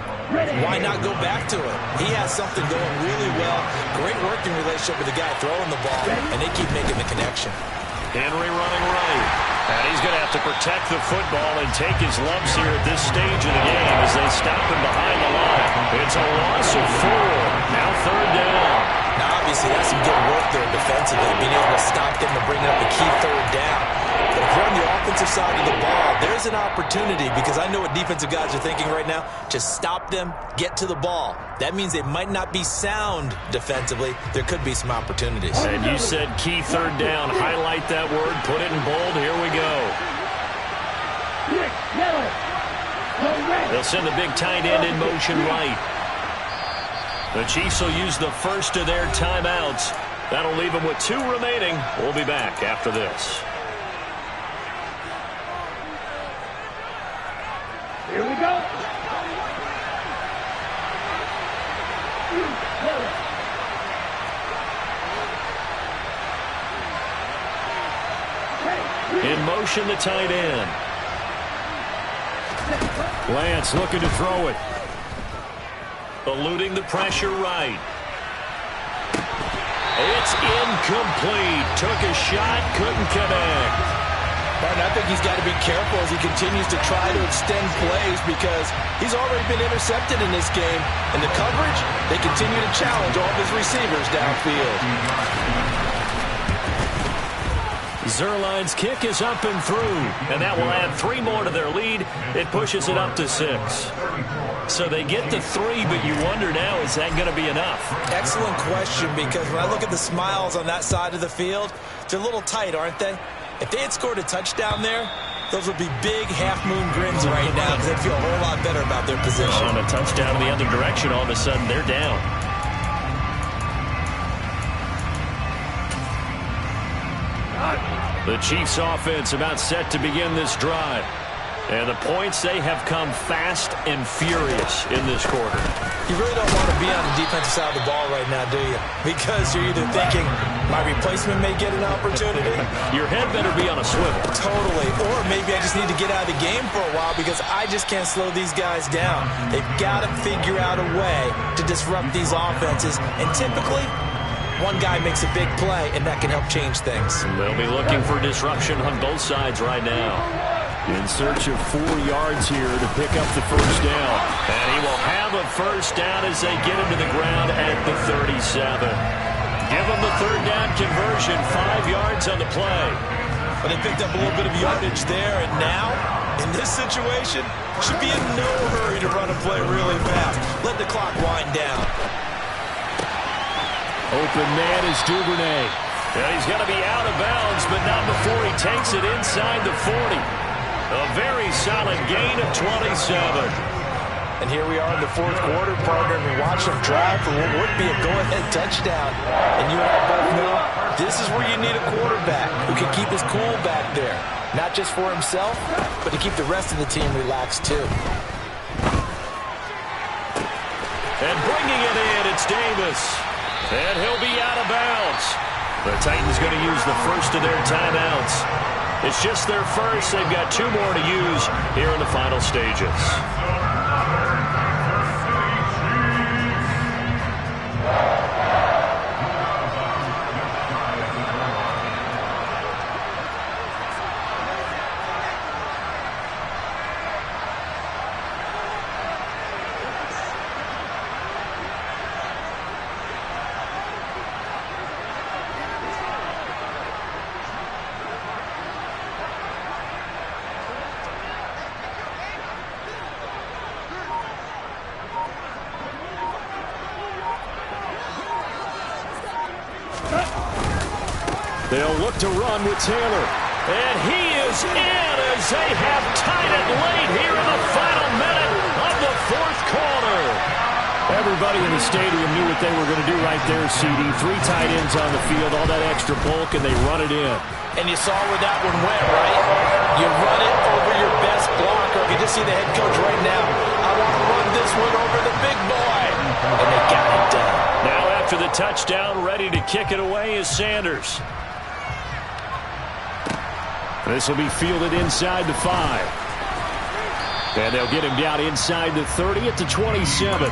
[SPEAKER 3] why not go back to it? He has something going really well. Great working relationship with the guy throwing the ball, and they keep making the connection.
[SPEAKER 2] Henry running right. And he's going to have to protect the football and take his lumps here at this stage of the game as they stop him behind the line. It's a loss of 4. Now 3rd down.
[SPEAKER 3] Now, obviously, that's some good work there defensively, being able to stop them and bring up a key 3rd down. But if you're on the offensive side of the ball, there's an opportunity because I know what defensive guys are thinking right now. Just stop them, get to the ball. That means they might not be sound defensively. There could be some opportunities.
[SPEAKER 2] And you said key 3rd down. Highlight that word. Put it in bold. Here we go. They'll send the big tight end in motion right. The Chiefs will use the first of their timeouts. That'll leave them with 2 remaining. We'll be back after this.
[SPEAKER 10] Here we go.
[SPEAKER 2] In motion, the tight end. Lance looking to throw it. Eluding the pressure right. It's incomplete. Took a shot, couldn't connect.
[SPEAKER 3] Martin, I think he's got to be careful as he continues to try to extend plays because he's already been intercepted in this game. In the coverage, they continue to challenge all of his receivers downfield.
[SPEAKER 2] Zuerlein's kick is up and through, and that will add 3 more to their lead. It pushes it up to 6. So they get to 3, but you wonder now, is that going to be enough?
[SPEAKER 3] Excellent question, because when I look at the smiles on that side of the field, they're a little tight, aren't they? If they had scored a touchdown there, those would be big half-moon grins right now because they'd feel a whole lot better about their position.
[SPEAKER 2] On a touchdown in the other direction, all of a sudden they're down. The Chiefs offense about set to begin this drive. And the points, they have come fast and furious in this quarter.
[SPEAKER 3] You really don't want to be on the defensive side of the ball right now, do you? Because you're either thinking, my replacement may get an opportunity.
[SPEAKER 2] Your head better be on a swivel.
[SPEAKER 3] Totally. Or maybe I just need to get out of the game for a while because I just can't slow these guys down. They've got to figure out a way to disrupt these offenses. And typically, One guy makes a big play, and that can help change things.
[SPEAKER 1] They'll be looking for disruption on both sides right now.
[SPEAKER 2] In search of 4 yards here to pick up the first down.
[SPEAKER 1] And he will have a first down as they get him to the ground at the 37. Give him the third down conversion, 5 yards on the play.
[SPEAKER 3] But they picked up a little bit of yardage there, and now, in this situation, should be in no hurry to run a play really fast. Let the clock wind down.
[SPEAKER 2] Open man is Duvernay.
[SPEAKER 1] And he's going to be out of bounds, but not before he takes it inside the 40. A very solid gain of 27.
[SPEAKER 3] And here we are in the fourth quarter, partner, and we watch them drive for what would be a go-ahead touchdown. And you and I both know this is where you need a quarterback who can keep his cool back there. Not just for himself, but to keep the rest of the team relaxed too.
[SPEAKER 1] And bringing it in, it's Davis. And he'll be out of bounds. The Titans going to use the first of their timeouts. It's just their first. They've got 2 more to use here in the final stages.
[SPEAKER 2] They'll look to run with Taylor.
[SPEAKER 1] And he is in as they have tied it late here in the final minute of the fourth quarter.
[SPEAKER 2] Everybody in the stadium knew what they were going to do right there, CD. 3 tight ends on the field, all that extra bulk, and they run it in.
[SPEAKER 3] And you saw where that one went, right? You run it over your best blocker. You just see the head coach right now. I want to run this one over the big boy. And they got it done.
[SPEAKER 1] Now after the touchdown, ready to kick it away is Sanders.
[SPEAKER 2] This will be fielded inside the 5. And they'll get him down inside the 30 at the 27.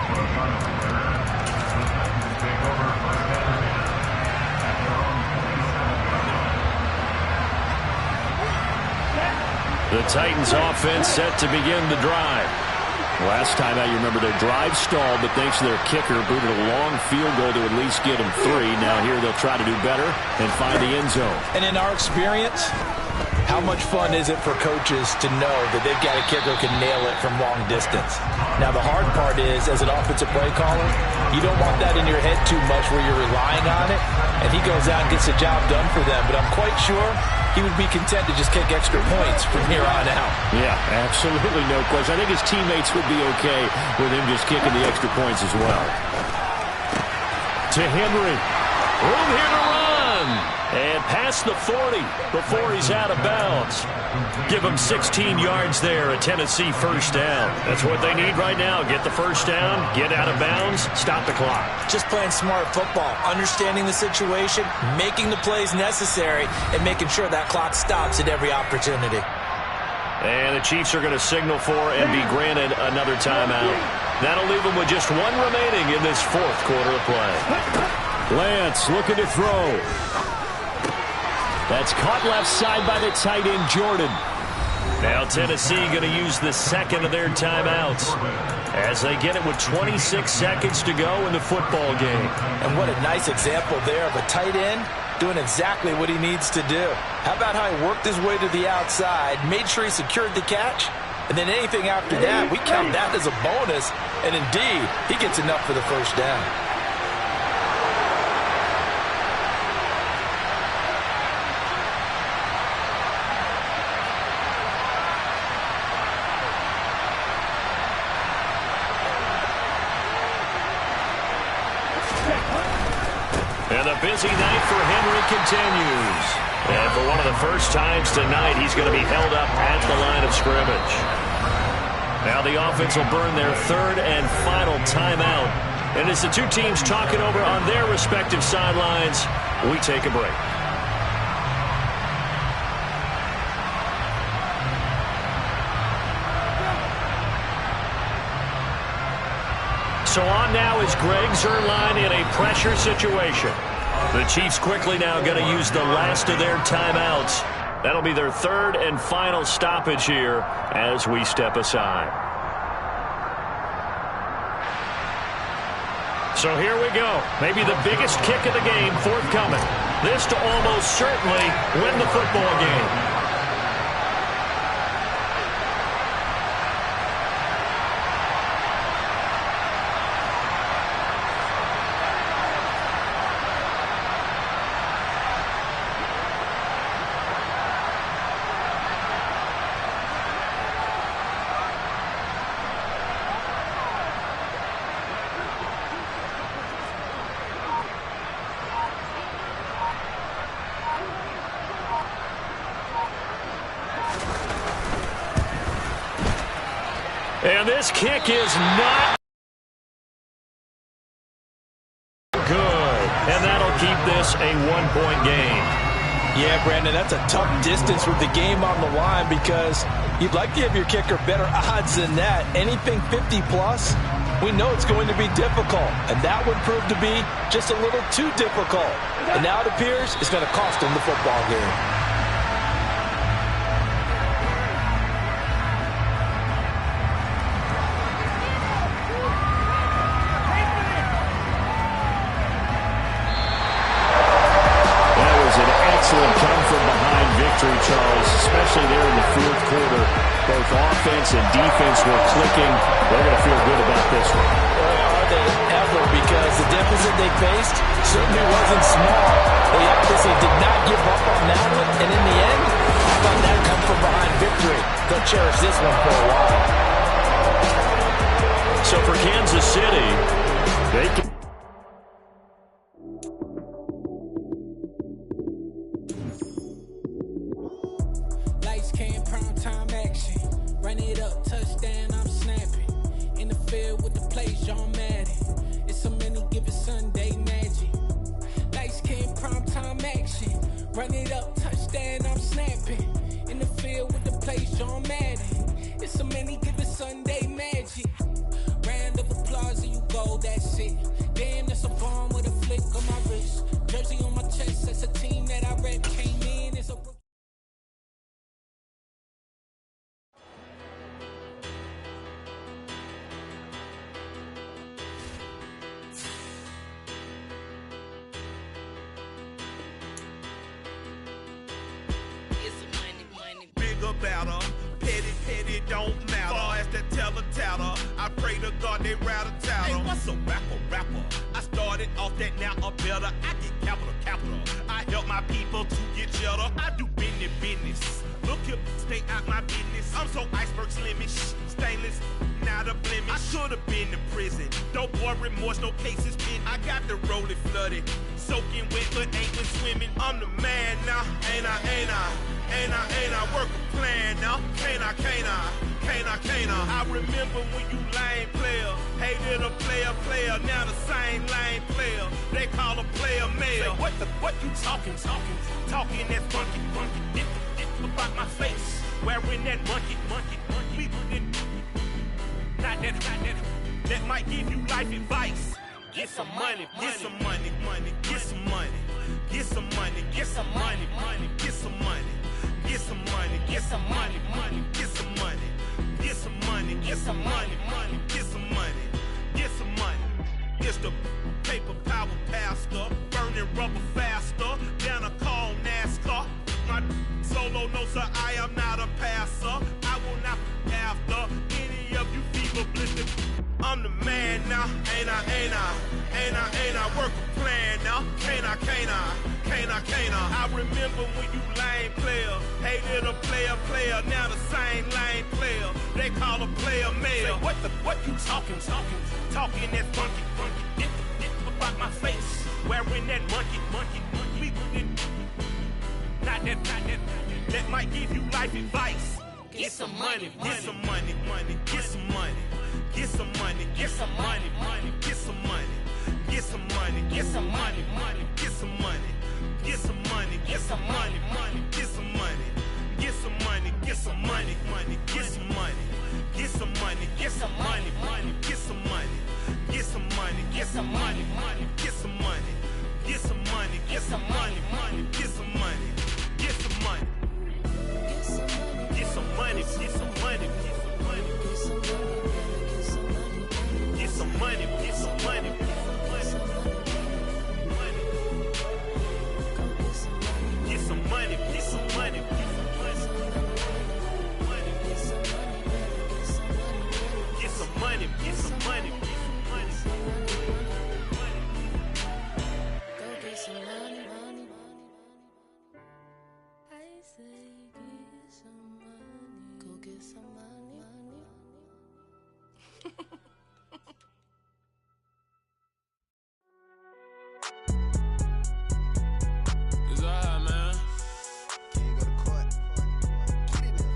[SPEAKER 1] The Titans offense set to begin the drive.
[SPEAKER 2] Last time out, you remember their drive stalled, but thanks to their kicker, booted a long field goal to at least get them 3. Now here they'll try to do better and find the end zone.
[SPEAKER 3] And in our experience, how much fun is it for coaches to know that they've got a kicker who can nail it from long distance? Now, the hard part is, as an offensive play caller, you don't want that in your head too much where you're relying on it, and he goes out and gets the job done for them. But I'm quite sure he would be content to just kick extra points from here on out.
[SPEAKER 2] Yeah, absolutely no question. I think his teammates would be okay with him just kicking the extra points as well.
[SPEAKER 1] To Henry. Room here to run. And past the 40 before he's out of bounds. Give him 16 yards there, a Tennessee first down. That's what they need right now. Get the first down, get out of bounds, stop the clock.
[SPEAKER 3] Just playing smart football, understanding the situation, making the plays necessary, and making sure that clock stops at every opportunity.
[SPEAKER 1] And the Chiefs are going to signal for and be granted another timeout. That'll leave them with just 1 remaining in this fourth quarter of play.
[SPEAKER 2] Lance looking to throw. That's caught left side by the tight end, Jordan.
[SPEAKER 1] Now Tennessee going to use the second of their timeouts as they get it with 26 seconds to go in the football game.
[SPEAKER 3] And what a nice example there of a tight end doing exactly what he needs to do. How about how he worked his way to the outside, made sure he secured the catch, and then anything after that, we count that as a bonus, and indeed, he gets enough for the first down.
[SPEAKER 1] And the busy night for Henry continues. And for one of the first times tonight, he's going to be held up at the line of scrimmage. Now the offense will burn their third and final timeout. And as the two teams talk it over on their respective sidelines, we take a break. So on now is Greg Zuerlein in a pressure situation. The Chiefs quickly now going to use the last of their timeouts. That'll be their third and final stoppage here as we step aside. So here we go. Maybe the biggest kick of the game forthcoming. This to almost certainly win the football game. And this kick is not good. And that'll keep this a one-point game.
[SPEAKER 3] Yeah, Brandon, that's a tough distance with the game on the line because you'd like to give your kicker better odds than that. Anything 50-plus, we know it's going to be difficult. And that would prove to be just a little too difficult. And now it appears it's going to cost them the football game.
[SPEAKER 2] Charles, especially there in the fourth quarter. Both offense and defense were clicking. They're going to feel good about this one.
[SPEAKER 3] Boy, are they ever, because the deficit they faced certainly wasn't small. They obviously did not give up on that one, and in the end, how about that come from behind victory? They'll cherish this one for a while.
[SPEAKER 1] So for Kansas City, they can...
[SPEAKER 6] Run it up, touchdown, I'm snapping. In the field with the play, John Madden. It's so many given Sunday magic. Round of applause and you go, that's it. Damn, that's a bomb with a flick on my wrist. Jersey on my chest, that's a team that I rep. Came in as a...
[SPEAKER 10] Better. Petty don't matter. Far as the teller, I pray to God they rattle tattle. Hey, what's a rapper? I started off that, now I'm better. I get capital. I help my people to get cheddar. I do business. Look here, stay out my business. I'm so iceberg slimish, stainless, not a blemish. I should have been in prison. Don't boy remorse, no cases pinned. I got the rolling flooded, soaking wet, but ain't been swimming. I'm the man now, ain't I? Work a plan now, can't I? I remember when you lame player, hated a player, now the same lame player. They call a player mayor. Say, what you talking that funky, about my face, wearing that monkey, not that, that might give you life advice. Get some money, get some money, get some money, get some money, get some money, get some money. Get some money, get some money, get some money, get some money, get some money, get some money, get some money. It's the paper power pastor, burning rubber faster, down a call NASCAR. My solo, no sir, I am not a passer. I will not after any of you fever blistered. I'm the man now, ain't I? Work a plan now, can't I? I remember when you lame player, hated a player, now the same lame player. They call a player mayor. Say, what you talking that funky, about my face, wearing that monkey, not that, that might give you life advice. Get some money, get some money, get some money. Get some money, get some money, get some money, get some money, get some money, get some money, get some money, get some money, get some money, get some money, get some money, get some money, get some money, get some money, get some money, get some money, get some money, get some money, get some money, money, get some money, get some money.
[SPEAKER 11] Go get some money, money. I say get some money. Go get some money, money.
[SPEAKER 12] It's all high, man.
[SPEAKER 13] Can you go to court? Get it up.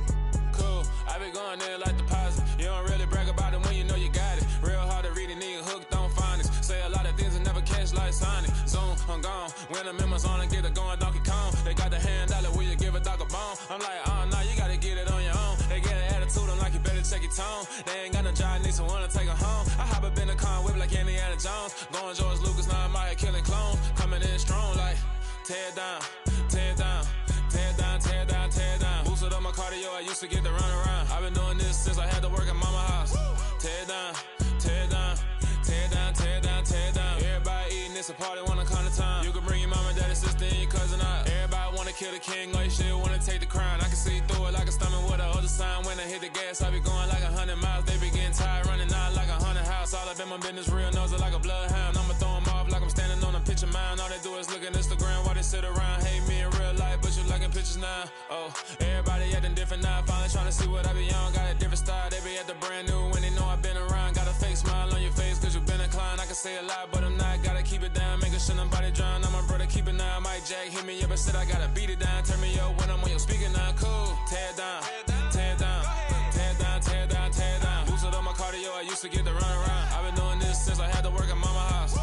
[SPEAKER 12] Cool, I be going there like deposit. You don't really brag about it when you know you got it. Real hard to read a nigga hooked on phonics. Say a lot of things and never catch like Sonic. Zoom, I'm gone. When I'm in my zone, I get it going Donkey Kong. They got the hand dollar, will you give a dog a bone? I'm like, oh, no, you gotta get it on your own. They get an attitude, I'm like, you better check your tone. They ain't got no job, need someone to take her home. I hop up in the car, whip like Indiana Jones. Going George Lucas, now I'm out here killing clones. Coming in strong like, tear down, tear down, tear down, tear down, tear down. Boosted up my cardio, I used to get to run around. I've been doing this since I had to work at mama house. Tear down, tear down, tear down, tear down, tear down. Everybody eating, it's a party, wanna come to time. You can bring your mama, daddy, sister, and your cousin out. Everybody wanna kill the king, or you shit wanna take the crown. I can see through it like a stomach with a other sign. When I hit the gas, I be going like 100 miles. They be getting tired, running out like 100 house. All up in my business, real nose it like a bloodhound. I'ma throw them off like I'm standing on a picture mound. All they do is look at Instagram while they sit around. Hate me in real life, but you liking pictures now. Oh, everybody acting different now. Finally trying to see what I be on. Got a different style, they be at the brand new when they know I've been around. Got a fake smile on your face cause you been inclined. I can say a lot, but I'm not. Gotta keep it down, making sure nobody drown. I'm my brother, keep it now. Mike Jack hit me up and said I gotta beat it down. Turn me up when I'm on your speaker now. Cool, tear down, tear down, tear down, tear down, tear down. Boosted up my cardio, I used to get to run around. I've been doing this since I had to work at mama house.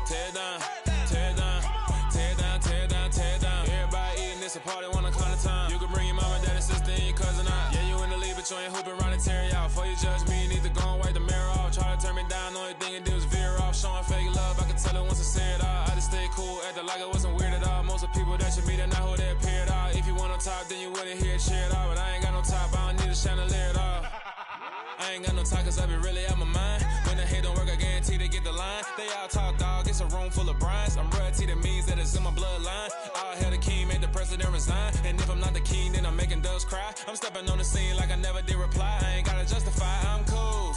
[SPEAKER 12] Tear down, tear down, tear down, tear down, tear down. Everybody eating, it's a party, wanna climb the time. You can bring your mama, daddy, sister, and your cousin out. Yeah, you in the lead, but you ain't hooping around and tear out. Before you judge me, you need to go and wipe the mirror off. Try to turn me down, only thing it did was veer off. Showing fake love, I can tell it once I say it all. I just stay cool, acting like it wasn't weird at all. Most of the people that you meet are not who they appear at all. If you want on top, then you wouldn't hear it cheer at all. But I ain't got no top, I don't need a chandelier at all. I ain't got no talk cause I be really out my mind. When the hate don't work, I guarantee they get the line. They all talk dog, it's a room full of brines. I'm royalty, that means that it's in my bloodline. All hell the king, made the president resign. And if I'm not the king, then I'm making doves cry. I'm stepping on the scene like I never did reply. I ain't gotta justify, I'm cool.